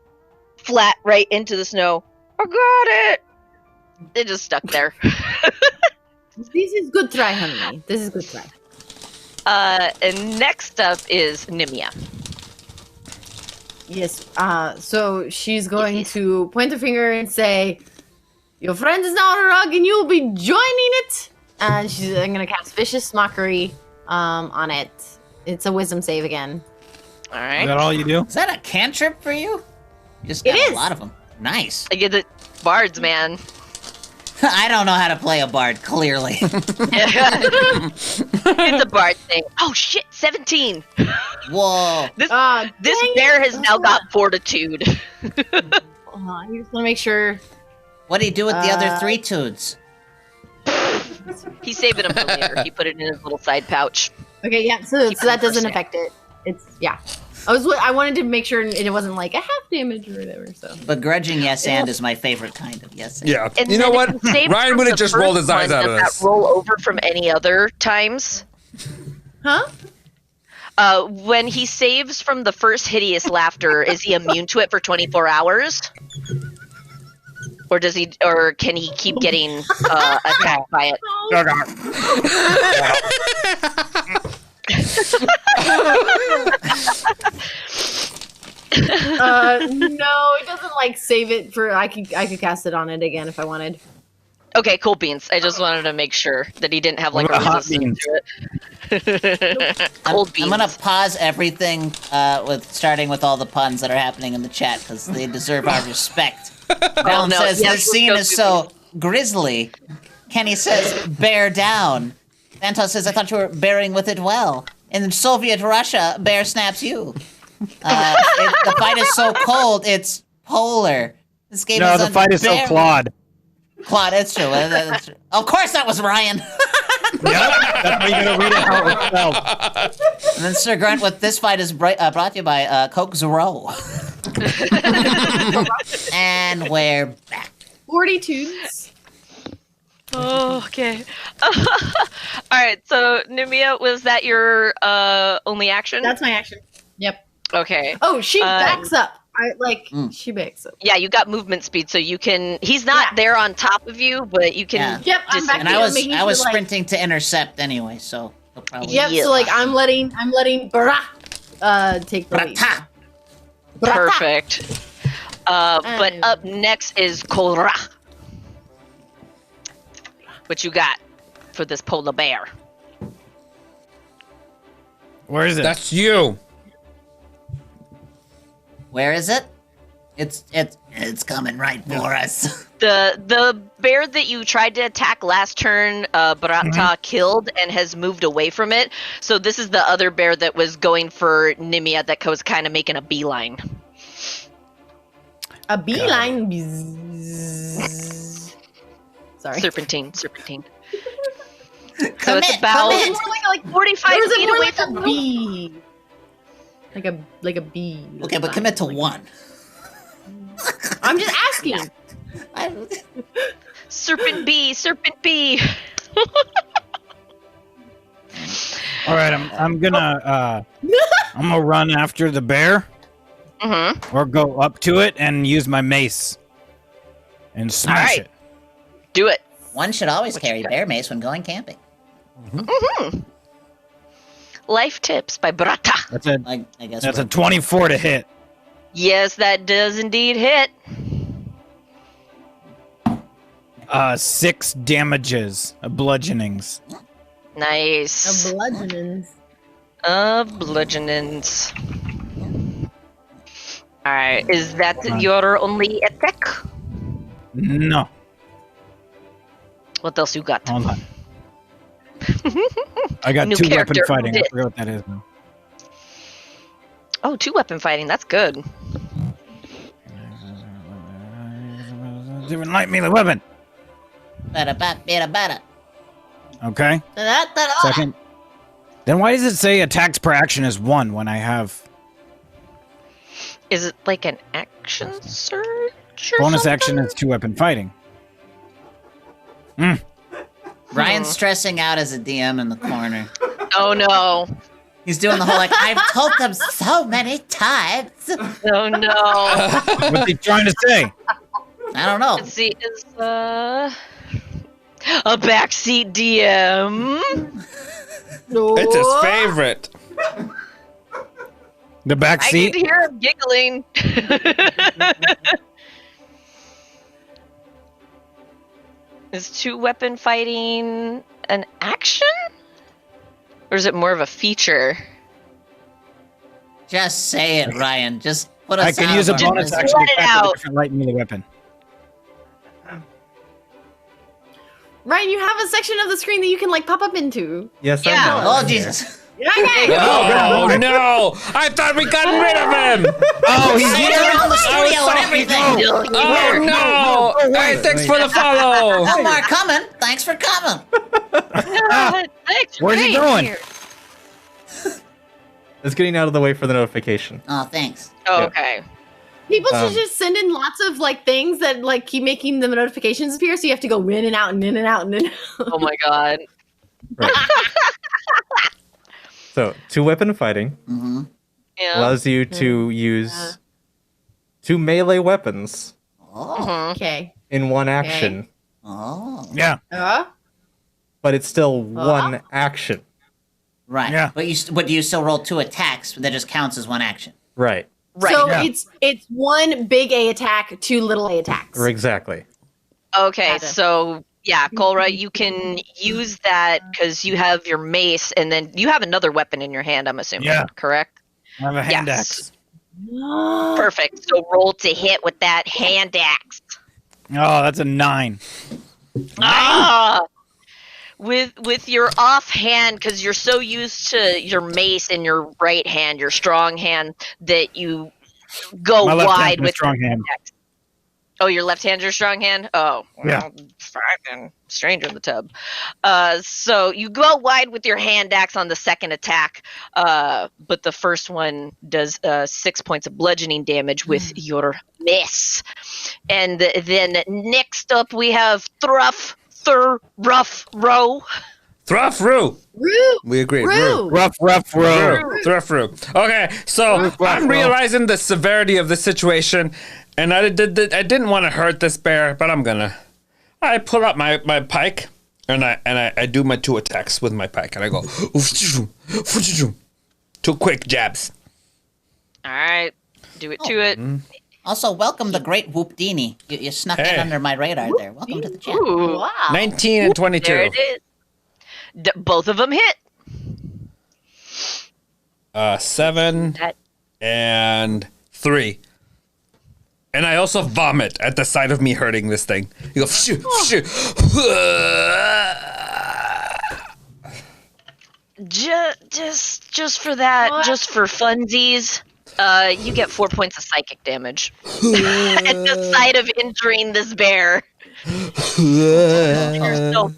flat right into the snow. I got it. It just stuck there. This is good try, honey. This is good try. And next up is Nimia. Yes. So she's going to point her finger and say, "Your friend is now a rug, and you'll be joining it." And I'm gonna cast Vicious Mockery on it. It's a Wisdom save again. All Is right. that all you do? Is that a cantrip for you? You just It got is. a lot of them. Nice. I get the bards, man. I don't know how to play a bard, clearly. It's a bard thing. Oh shit, 17. Whoa. This Dang bear it. has now got fortitude. I just want to make sure. What do you do with the other 3 tudes? He's saving them for later. He put it in his little side pouch. Okay, yeah. So that doesn't 100%. affect it. It's I wanted to make sure it wasn't like a half damage or whatever. So Begrudging yes and is my favorite kind of yes and. Yeah. And You know then what? if you save Ryan from would have the just rolled first his eyes one, out of does this. that roll over from any other times? huh? When he saves from the first hideous laughter, is he immune to it for 24 hours? Or does he? Or can he keep getting attacked by it? No, it doesn't like save it for. I could cast it on it again if I wanted. Okay, cool beans. I just wanted to make sure that he didn't have like What a about hot resistance to it. Cold beans. I'm gonna pause everything with starting with all the puns that are happening in the chat because they deserve our respect. Valen no, says yes, this let's scene go is through so grisly. Kenny says bear down. Vantos says I thought you were bearing with it well. In Soviet Russia, bear snaps you. The fight is so cold, it's polar. This game No, is the fight is so unbearable. Claude. Claude, that's true. That's true. Of course, that was Ryan. Yep, that's how you gotta read it how it's spelled. And then Sir Grunt with this fight is brought to you by Coke Zero. And we're back. 42s. Oh, okay. All right. So, Nimia, was that your only action? That's my action. Yep. Okay. Oh, she backs up. She backs up. Yeah, you got movement speed, so you can. He's not there on top of you, but you can. Yeah. Yep, I'm back. And I was sprinting to intercept anyway, so he'll probably. Yep. So like I'm letting Barak take the lead. Brata. Perfect. But up next is Korra. What you got for this polar bear? Where is it? That's you. Where is it? It's coming right for us. The bear that you tried to attack last turn, Barata killed and has moved away from it. So this is the other bear that was going for Nimia that was kind of making a beeline. A beeline. Bzzz. Sorry. Serpentine. So Commit, it's about commit. like 45 Or is it feet more away like from a you. bee? Like a bee. Okay, but commit to 1. I'm just asking. Serpent bee. All right, I'm gonna run after the bear, or go up to it and use my mace and smash right. it. Do it. One should always carry bear mace when going camping. Life tips by Barata. That's a I guess that's a 24 to hit. Yes, that does indeed hit. 6 damages, bludgeonings. Nice. A bludgeonings. Bludgeonings. Alright, is that your only attack? No, What else you got? hold on. I got New 2 weapon character, fighting. I who did? forget what that is now. Oh, 2 weapon fighting. That's good. Even light melee weapon. Bada. Okay. Then why does it say attacks per action is 1 when I have Is it like an action surge? Or bonus something? action is 2-weapon fighting? Ryan's stressing out as a DM in the corner. Oh no! He's doing the whole like, I've told them so many times. Oh no! What's he trying to say? I don't know. Let's see, is a backseat DM? No. It's his favorite. The back I seat? can hear him giggling. Is 2-weapon fighting an action? Or is it more of a feature? Just say it, Ryan. Just put us I can out use a of our bonus misery. action to Let it attack with a out. different light melee weapon. Ryan, you have a section of the screen that you can like pop up into. Yes, Yeah. I know. Oh, Jesus. Okay. Oh no! I thought we got rid of him. Oh, he's He's here! around the studio and everything. Oh no! Hey, thanks for the follow. No more coming. Thanks for coming. Thanks, Where's he great. going? Here. It's getting out of the way for the notification. Oh, thanks. Oh, Yeah. okay. People should just send in lots of like things that like keep making the notifications appear, so you have to go in and out and in and out and in. Oh my god. Right. So, 2-weapon fighting Mm-hmm. Yeah. allows you to use 2 melee weapons Oh. Okay. in one action, Oh. Yeah. but it's still one action. Right. Yeah. But do you still roll 2 attacks that just counts as one action? Right. Right. So Yeah. it's one big A attack, 2 little A attacks. Exactly. Okay, Gotcha. so yeah, Colra, you can use that because you have your mace, and then you have another weapon in your hand. I'm assuming. Yeah. Correct. I have a hand Yes. axe. Perfect. So roll to hit with that hand axe. Oh, that's a 9. Ah! With your offhand, because you're so used to your mace in your right hand, your strong hand, that you go My left wide hand's my with strong your hand. axe. Oh, your left hand's your strong hand? Oh, well, Yeah. fucking stranger in the tub. So you go wide with your hand axe on the second attack, but the first one does 6 points of bludgeoning damage with your miss. And then next up we have Rough Row. Thruff-roo. Rue. We agree. Rue. Rough road. Thruff-roo. Okay, so I'm realizing the severity of the situation, and I didn't want to hurt this bear, but I'm gonna. I pull out my pike, and I do my 2 attacks with my pike, and I go 2 quick jabs. All right, do it to it. Also, welcome the great Whoopdini. You snuck Hey. in under my radar there. Welcome to the chat. Ooh, Wow. 19 and 22. there it is. Both of them hit. 7 That- and 3. And I also vomit at the sight of me hurting this thing. You go, phew, phew. Just for that, What? just for funsies, you get 4 points of psychic damage at the sight of injuring this bear. Yourself.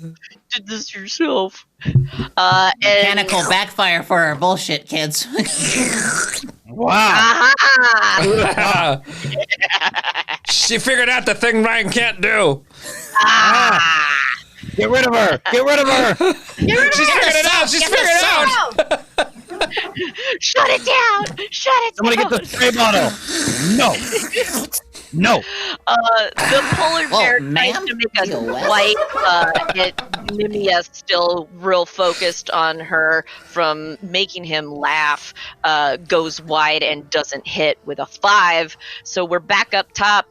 Did this yourself. And Mechanical backfire for our bullshit, kids. Wow. Aha! She figured out the thing Ryan can't do. Get rid of her. Get rid of her. She's figured it out. She's figured it out. Shut it down! Shut it Somebody down! get the spray bottle. No. No. The polar Whoa, bear ma'am? tries to make us Deal with. white. Nimia's still real focused on her from making him laugh. Goes wide and doesn't hit with a 5. So we're back up top.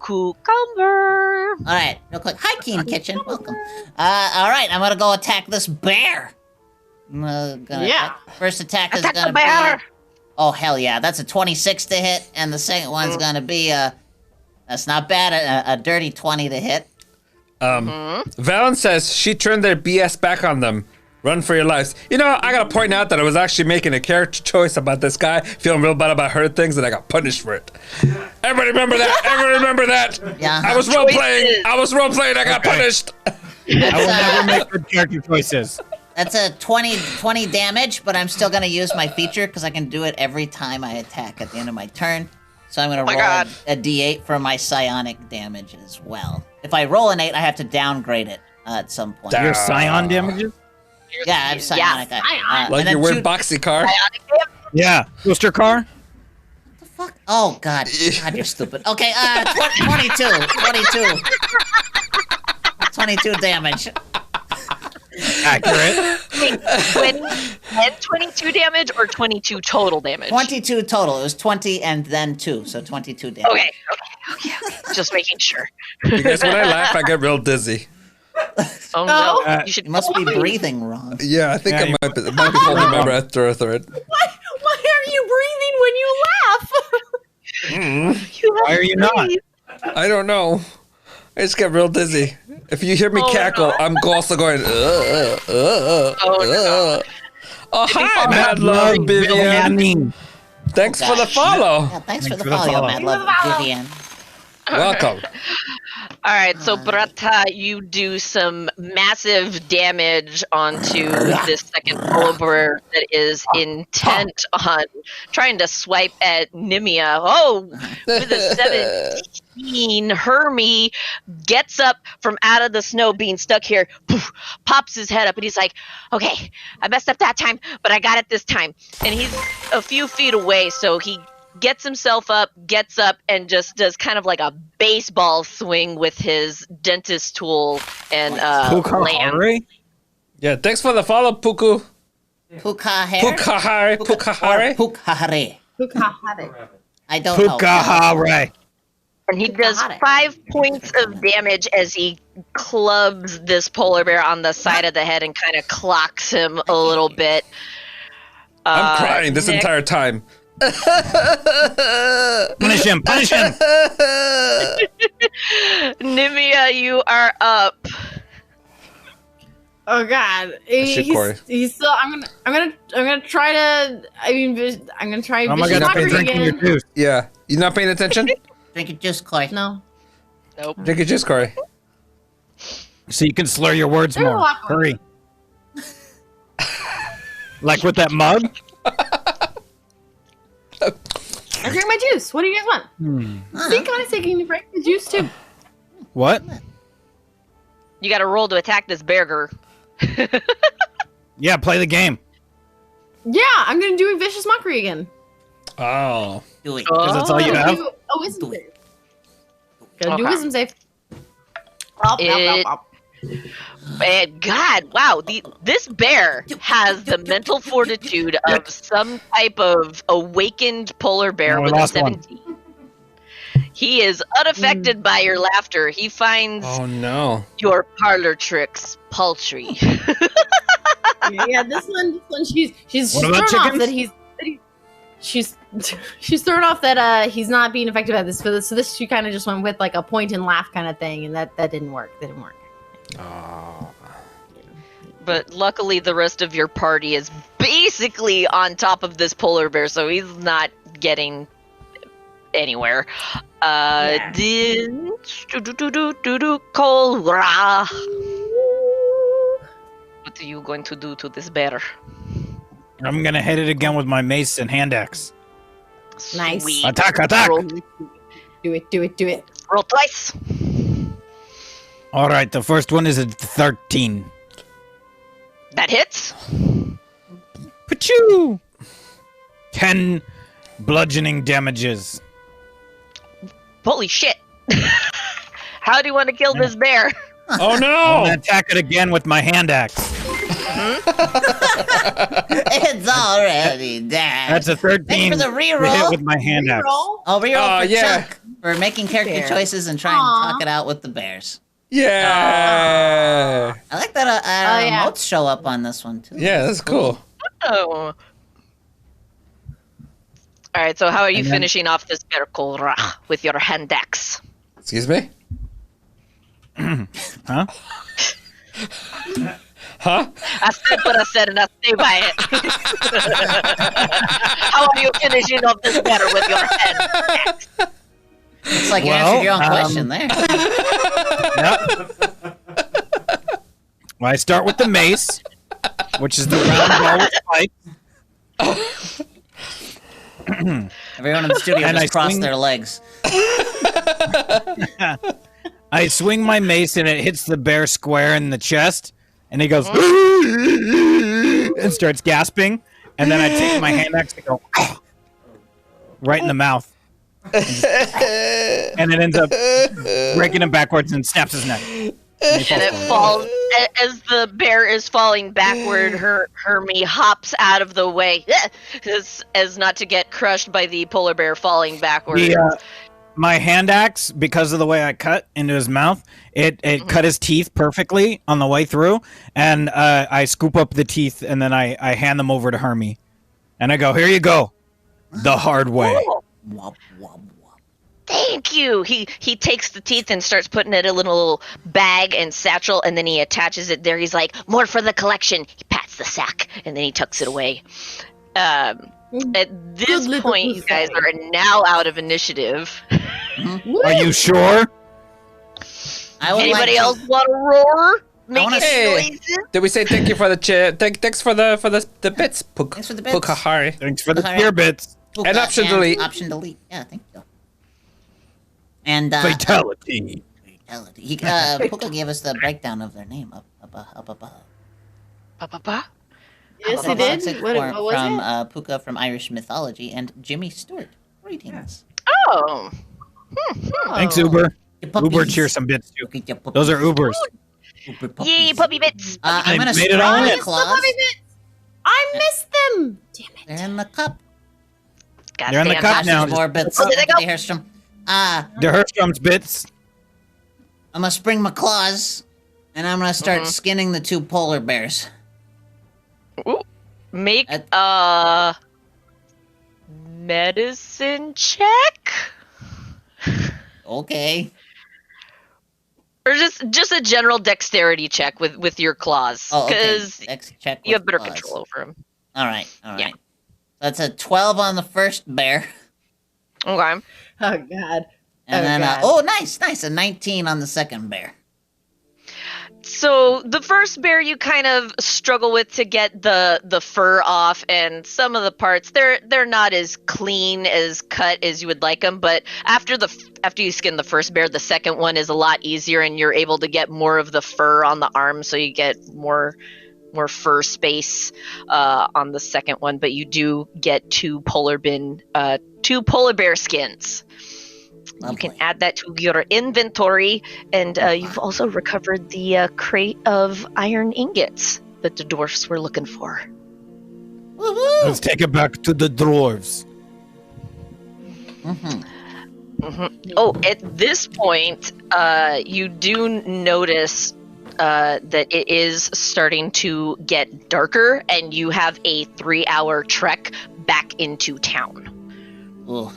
Cucumber. All right, real quick. Hi, Keen Kitchen. Welcome. All right, I'm gonna go attack this bear. Yeah. First attack is Attack the gonna bear. be. Oh hell yeah! That's a 26 to hit, and the second one's gonna be that's not bad. A dirty 20 to hit. Valen says she turned their BS back on them. Run for your lives. You know, I gotta point out that I was actually making a character choice about this guy, feeling real bad about hurting things, and I got punished for it. Everybody remember that? Everybody remember that? Yeah. I was role playing. Choices. I was role playing. I got punished. I will never make good character choices. That's a 20 damage, but I'm still going to use my feature because I can do it every time I attack at the end of my turn. So I'm going to roll a d8 for my psionic damage as well. If I roll an 8, I have to downgrade it at some point. Your scion damages? Yeah, I have psionic. Like you're wearing boxy car? Yeah. Booster car? What the fuck? Oh, God. God, you're stupid. Okay, 22. 22 damage. Accurate. Wait, 22 damage or 22 total damage? 22 total. It was 20 and then 2, so 22 damage. Okay. Just making sure. Because when I laugh, I get real dizzy. Oh no! You must be breathing wrong. Yeah, I think I might be holding my breath through a third. Why are you breathing when you laugh? Why are you not? I don't know. I just get real dizzy. If you hear me cackle, I'm also going. Oh, hi, Mad Love Vivian. Thanks for the follow. Yeah, thanks for the follow, Mad Love Vivian. Welcome. All right, so Brata, you do some massive damage onto this second polar bear that is intent on trying to swipe at Nimia. Oh, with a 17, Hermie gets up from out of the snow being stuck here, poof, pops his head up, and he's like, okay, I messed up that time, but I got it this time. And he's a few feet away, so he gets himself up, gets up, and just does kind of like a baseball swing with his dentist tool and land. Yeah, thanks for the follow, Puku. Pukahare? Pukahare. I don't know. Pukahare. And he does 5 points of damage as he clubs this polar bear on the side of the head and kind of clocks him a little bit. I'm crying this entire time. Punish him! Nimia, you are up. Oh God, he's still. I'm gonna try to. I'm gonna try. Oh my God, Mockery drinking again. your juice. Yeah, you not paying attention? Drink your juice, Corey. No. Nope. Drink your juice, Corey. So you can slur your words There's a more. lot more. Hurry. Like with that mug? I drink my juice. What do you guys want? See, kind of taking break the juice too. What? You got to roll to attack this bear. Yeah, play the game. Yeah, I'm gonna do a vicious mockery again. Oh. Do it. Because that's all you have? A wisdom save. Gotta do Okay. wisdom save. And God, wow, this bear has the mental fortitude of some type of awakened polar bear No, we with a lost one. 17. He is unaffected by your laughter. He finds Oh no. your parlor tricks paltry. Yeah, this one, she's What thrown about off chickens? she's thrown off that he's not being effective at this. So this she kind of just went with like a point and laugh kind of thing, and that didn't work. That didn't work. But luckily, the rest of your party is basically on top of this polar bear, so he's not getting anywhere. Cole. What are you going to do to this bear? I'm gonna hit it again with my mace and hand axe. Nice. Sweet. Attack! Roll, Do it. roll twice. All right, the first one is a 13. That hits. Pachoo! 10 bludgeoning damages. Holy shit. How do you want to kill this bear? Oh I'm no! gonna attack it again with my hand axe. It's already dead. That's a 13. Thanks for the to hit reroll. with my hand axe. Reroll. Oh, reroll for yeah. Chuck for making character Bear. choices and trying to talk it out with the bears. Yeah. I like that yeah. emotes show up on this one, too. Yeah, that's cool. Oh. All right, so how are you And then- finishing off this bear, Cole, with your hand axe? Excuse me? Huh? Huh? I said what I said, and I stay by it. How are you finishing off this bear with your hand axe? It's like you Well, answered your own question there. Yep. Well, I start with the mace. which is the round ball with spikes. Everyone in the studio And I just crossed swing- their legs. I swing my mace and it hits the bear square in the chest, and he goes and starts gasping. And then I take my hand axe and go right in the mouth, and it ends up breaking him backwards and snaps his neck. And it falls as the bear is falling backward. Hermie hops out of the way as not to get crushed by the polar bear falling backward. My hand axe, because of the way I cut into his mouth, it cut his teeth perfectly on the way through, and I scoop up the teeth and then I hand them over to Hermie, and I go, "Here you go, the hard way." Oh. Wop, wop, wop. Thank you. He takes the teeth and starts putting it in a little bag and satchel, and then he attaches it there. He's like, "More for the collection." He pats the sack, and then he tucks it away. At this point, you guys are now out of initiative. Are you sure? I would Anybody like else want to roar? wanna Making say- noises? Did we say thank you for the thanks for the bits? Thanks for the bits. Pukahari. Thanks for the Alright. spear bits. Puka And option delete. Option delete. Yeah, thank you. And Fatality. Fatality. Puka gave us the breakdown of their name up above. Ba-ba-ba? Yes, he That's did. it What from was it? Puka from Irish mythology and Jimmy Stewart. Greetings. Oh. Thanks, Uber. Your Uber, puppies. cheer some bits too. Look at your puppies. Those are Ubers. Uber puppies. Yay, puppy bits. I'm gonna They made it spray all my in. claws. I missed them. Damn it. They're in the cup. They're in the Goddamn cup Gosh, now. there's more bits. Oh, there they Look at go. the Hairstrom. The Herstrom's bits. I'm gonna spring my claws, and I'm gonna start skinning the two polar bears. Make a medicine check? Okay. Or just a general dexterity check with your claws. Oh, okay. Because Check you have with better claws. control over them. All right. Yeah. So that's a 12 on the first bear, Okay. Oh God. and then God. nice, a 19 on the second bear. So the first bear you kind of struggle with to get the fur off, and some of the parts they're not as clean as cut as you would like them. But after you skin the first bear, the second one is a lot easier, and you're able to get more of the fur on the arm, so you get more fur space on the second one. But you do get two polar bear skins. You can Lovely. add that to your inventory, and you've also recovered the crate of iron ingots that the dwarfs were looking for. Woohoo! Let's take it back to the dwarves. Oh, at this point, you do notice that it is starting to get darker, and you have a 3-hour trek back into town. Ugh.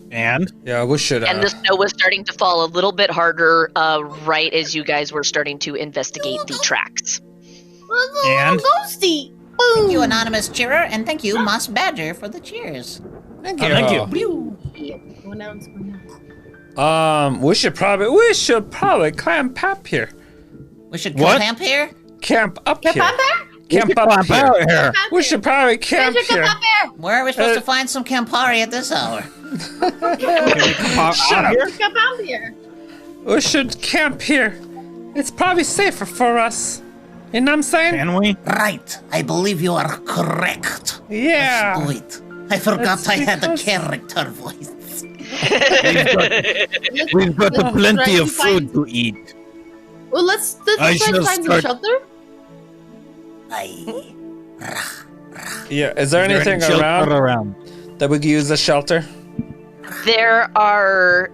And Yeah, we should. And the snow was starting to fall a little bit harder right as you guys were starting to investigate the tracks. And? Ghosty. Thank you, Anonymous Cheerer, and thank you, Moss Badger, for the cheers. Thank thank you. Going down. We should probably camp up here. We should What? camp here? Camp up here. Camp up here. out here. We should probably camp here. Where are we supposed to find some Campari at this hour? Shut up. Come out here. We should camp here. It's probably safer for us. You know what I'm saying? Can we? Right, I believe you are correct. Yeah. Let's do it. I forgot That's I had a because- character voice. We've got Let's plenty try of to find- food to eat. Well, let's I try to shall find some start- shelter. Aye. Yeah. Is there Is there anything any shelter around that we could use as shelter? There are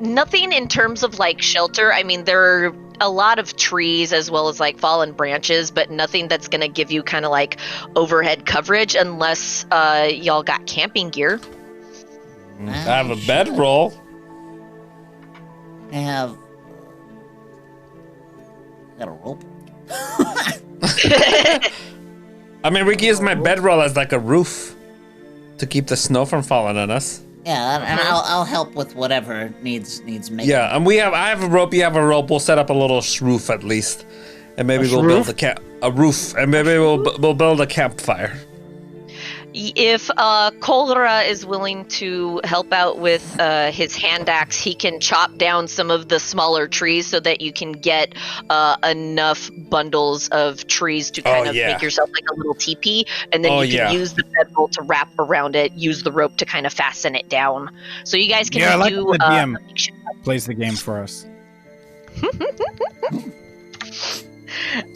nothing in terms of like shelter. I mean, there are a lot of trees as well as like fallen branches, but nothing that's going to give you kind of like overhead coverage unless y'all got camping gear. I have a bedroll. I have. Got a rope. I mean, we can use my bedroll as like a roof to keep the snow from falling on us. Yeah, and I'll help with whatever needs making. Yeah, and I have a rope. You have a rope. We'll set up a little roof at least, And maybe we'll build a roof, and maybe we'll build a campfire. If Kolra is willing to help out with his hand axe, he can chop down some of the smaller trees so that you can get enough bundles of trees to kind of make yourself like a little teepee, and then you can use the bedroll to wrap around it, use the rope to kind of fasten it down. So you guys can do the DM plays the game for us.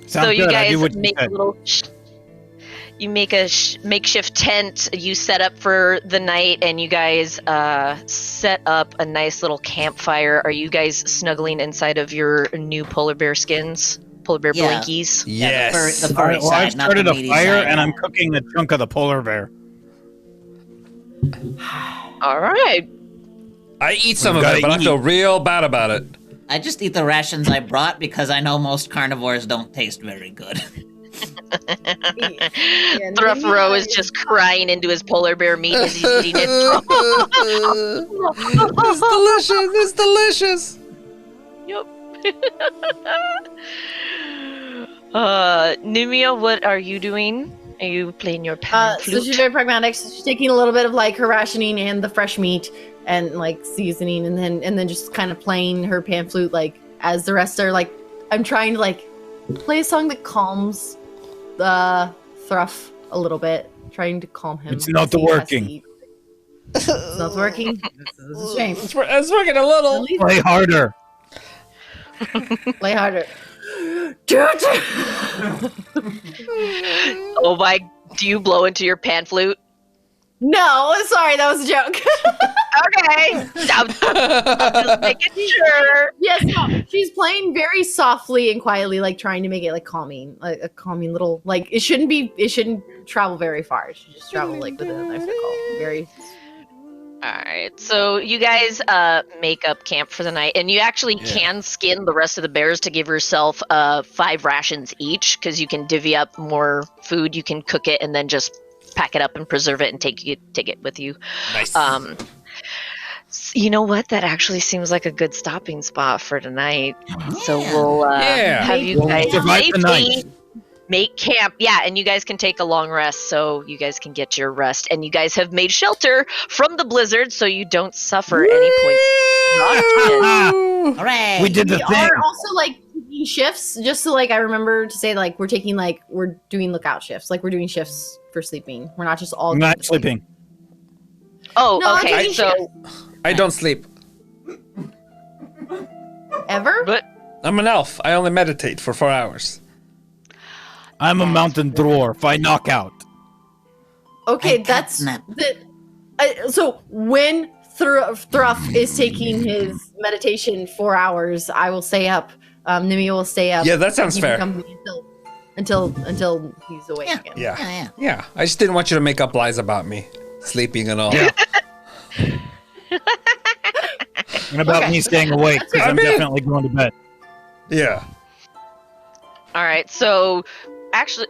So you good. guys make a little... You make a makeshift tent, you set up for the night, and you guys set up a nice little campfire. Are you guys snuggling inside of your new polar bear skins? Polar bear blankies? Yes. The furry Well, side, I've not the started a meaty fire, side. and I'm cooking a chunk of the polar bear. All right. I eat some of it, but I feel real bad about it. I just eat the rations I brought because I know most carnivores don't taste very good. Thruffro is just crying into his polar bear meat as he's eating it. It's delicious. It's delicious. Yep. Numia, what are you doing? Are you playing your pan So flute? she's very pragmatic. So she's taking a little bit of like her rationing and the fresh meat and like seasoning, and then just kind of playing her pan flute like as the rest are like. I'm trying to like play a song that calms the Thruff a little bit, trying to calm him. It's not as he has to working. eat. It's not working. This is a shame. It's working a little. Play harder. Play harder. Oh my, do you blow into your pan flute? No, sorry, that was a joke. Okay. I'm just making sure. Yes, no, she's playing very softly and quietly, like trying to make it like calming, like a calming little, like it shouldn't travel very far. It should just travel like within a circle. Very. Alright, so you guys make up camp for the night, and you actually can skin the rest of the bears to give yourself 5 rations each, because you can divvy up more food, you can cook it, and then just pack it up and preserve it and take it with you. Nice. You know what? That actually seems like a good stopping spot for tonight. So we'll have you guys survive the night. make camp. Yeah, and you guys can take a long rest, so you guys can get your rest. And you guys have made shelter from the blizzard, so you don't suffer any points. Hooray! We did the We thing. are also like taking shifts, just so like I remember to say like we're doing lookout shifts, like we're doing shifts for sleeping. We're not just all I'm going not to sleep. sleeping. Oh, No, I'm okay. taking So, I don't sleep. Ever? but I'm an elf. I only meditate for 4 hours. I'm a mountain dwarf. I knock out. Okay, I can't that's snap. so when Thruff is taking his meditation 4 hours, I will stay up. Nimi will stay up. Yeah, that sounds keep him fair. company until he's awake Yeah. again. Yeah. Yeah. I just didn't want you to make up lies about me sleeping and all. Yeah. And about Okay. me staying awake, because I I'm mean- definitely going to bed. Yeah. all right. So, actually,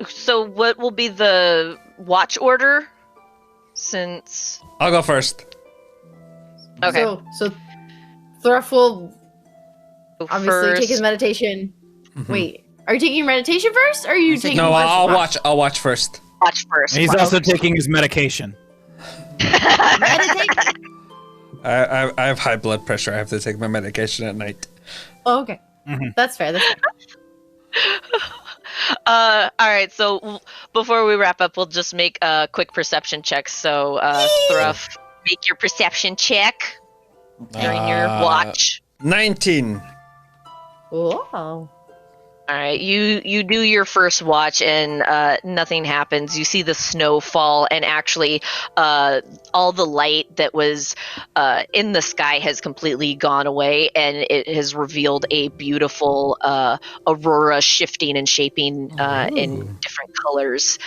what will be the watch order? Since I'll go first. okay, So Thruff will so obviously first, take his meditation. Wait, are you taking your meditation first? Or are you taking? No, first I'll watch? watch. I'll watch first. watch first. And he's also taking his medication. I have high blood pressure. I have to take my medication at night. Oh, okay, that's fair. That's fair. All right. So before we wrap up, we'll just make a quick perception check. So, Thruff, make your perception check during your watch. 19. Oh, All right, you do your first watch and nothing happens. You see the snow fall, and actually all the light that was in the sky has completely gone away, and it has revealed a beautiful aurora shifting and shaping in different colors.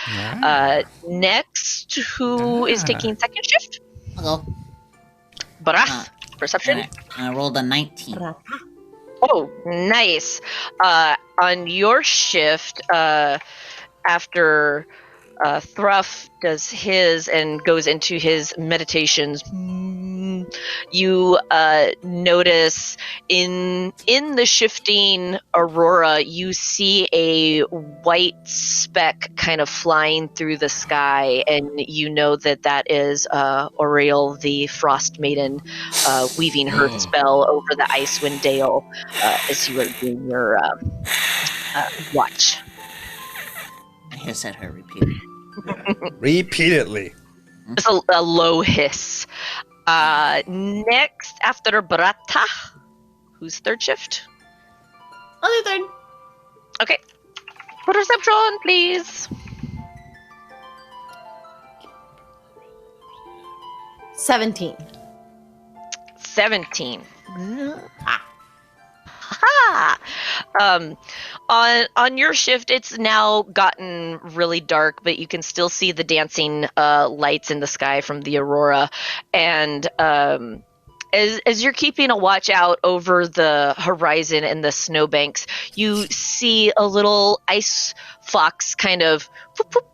Next, who is taking second shift? I'll go. Barath, perception. Alright, I rolled a 19. Oh, nice. On your shift, after Thruff does his and goes into his meditations. You notice in the shifting aurora, you see a white speck kind of flying through the sky, and you know that is Oriel, the Frostmaiden, weaving her spell over the Icewind Dale as you are doing your watch. I hiss at her repeatedly. Repeatedly. It's a low hiss. Next, after Brata, who's third shift? Other third. Okay. Perception, please. 17. 17. Ha! On your shift, it's now gotten really dark, but you can still see the dancing lights in the sky from the aurora. And as you're keeping a watch out over the horizon and the snowbanks, you see a little ice fox kind of whoop, whoop,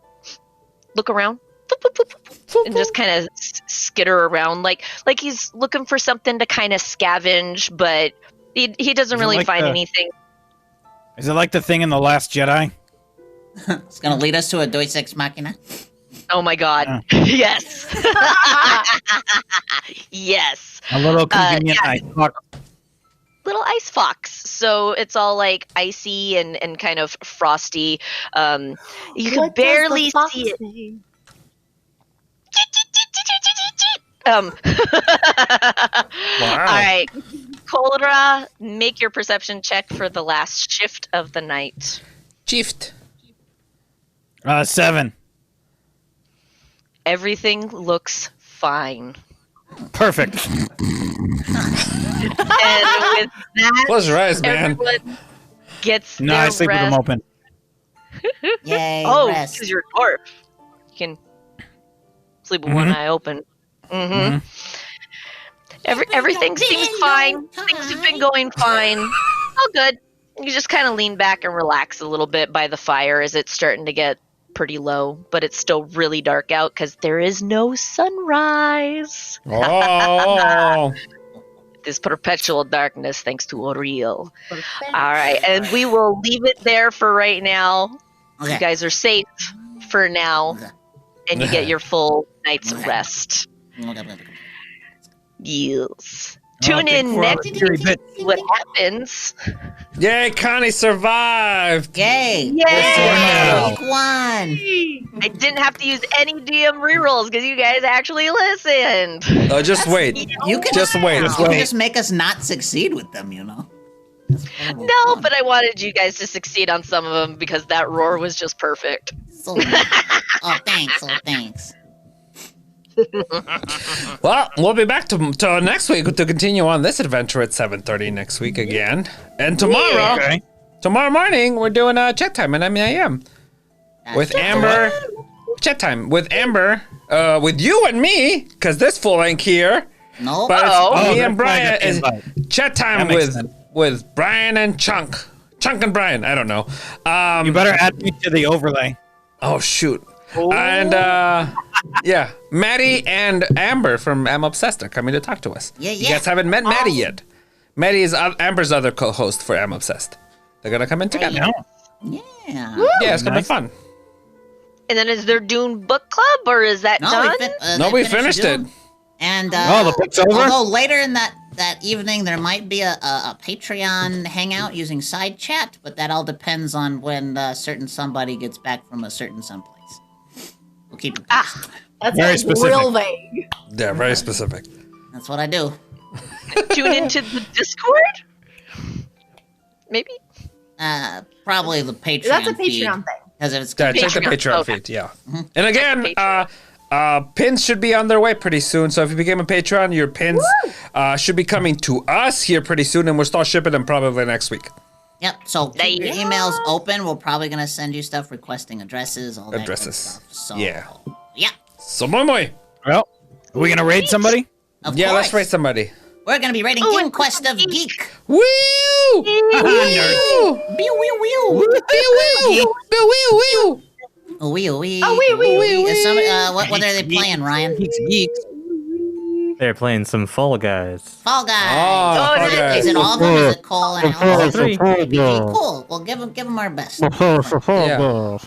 look around. Whoop, whoop, whoop, and just kind of skitter around like he's looking for something to kind of scavenge, but he doesn't really find anything. Is it like the thing in The Last Jedi? It's gonna lead us to a Deus Ex Machina. Oh my god. Yes. Yes. A little convenient ice fox. Little ice fox. So it's all like icy and kind of frosty. You can barely see it. Wow. All right. Kolra, make your perception check for the last shift of the night. Shift. 7. Everything looks fine. Perfect. And with that, Close your eyes, man. everyone gets No, their I sleep with rest. them open. Yay, Oh, rest. because you're a dwarf. You can sleep with one eye open. Mm-hmm. Everything seems fine. Things have been going fine. All good. You just kind of lean back and relax a little bit by the fire as it's starting to get pretty low, but it's still really dark out because there is no sunrise. Oh. This perpetual darkness thanks to Oriel. All right, and we will leave it there for right now. Okay. You guys are safe for now, Okay. and you get your full night's Okay. rest. Okay. Yes. Oh, Tune thank in you for all next the week cheery bit. to see what happens. Yay, Connie survived. Yay! Yay! Week 1. I didn't have to use any DM rerolls because you guys actually listened. Just wait. You can Just wait. You Just can wait. just make us not succeed with them, you know. That's part of the No, fun. but I wanted you guys to succeed on some of them because that roar was just perfect. So, oh, thanks. Oh, thanks. Well, we'll be back to next week to continue on this adventure at 7:30 next week again. And tomorrow, Okay. tomorrow morning, we're doing a chat time at MEIM with Amber. Chat time with Amber, with you and me, because this fool ain't here. No. But it's Oh, me that's and why I Brian. got the Is invite. chat time That makes sense. with Brian and Chunk and Brian. I don't know. You better add me to the overlay. Oh shoot. And yeah, Maddie and Amber from I'm Obsessed are coming to talk to us. Yeah, You yeah. guys haven't met Maddie yet. Maddie is Amber's other co-host for I'm Obsessed. They're gonna come in together. No. Yeah. Yeah, it's gonna be Nice. fun. And then is there Dune Book Club or is that No, done? No, they we finished it. Dune. And Oh, the book's over? although later in that evening there might be a Patreon hangout using side chat, but that all depends on when certain somebody gets back from a certain someplace. We'll keep it posted. That's Very like specific. real vague. Yeah, very specific. That's what I do. Tune into the Discord? Maybe? Probably the Patreon. That's a feed, Patreon thing. because if it's Yeah, check the Patreon. Patreon Okay. feed. Yeah. And again, Patreon. pins should be on their way pretty soon. So if you became a Patreon, your pins should be coming to us here pretty soon, and we'll start shipping them probably next week. Yep. So keep your Yeah. emails open. We're probably gonna send you stuff requesting addresses, all that Addresses. good stuff. So Yeah. yeah. So moi. Well, are we gonna raid somebody? Of Yeah, course. let's rate somebody. We're gonna be rating Oh, In and Quest of Geek. Woo! Pew, pew, pew. Woo! Wee wee. Oh, wee, wee, wee. What are they playing, Ryan? Geeks. They're playing some Fall Guys. Fall Guys. Oh, Fall Guys. Is it all of them? Is it Cole and All Alex? three. Cool. Well, give them our best. Yeah.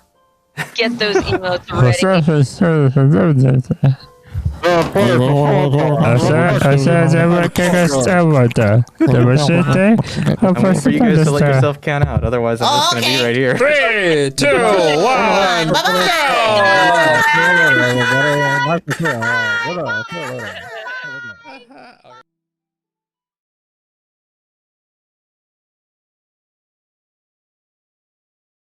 Get those emotes ready. I'm waiting for you guys to let yourself count out. Otherwise, I'm just going to be right here. 3, 2, 1, Bye-bye. go!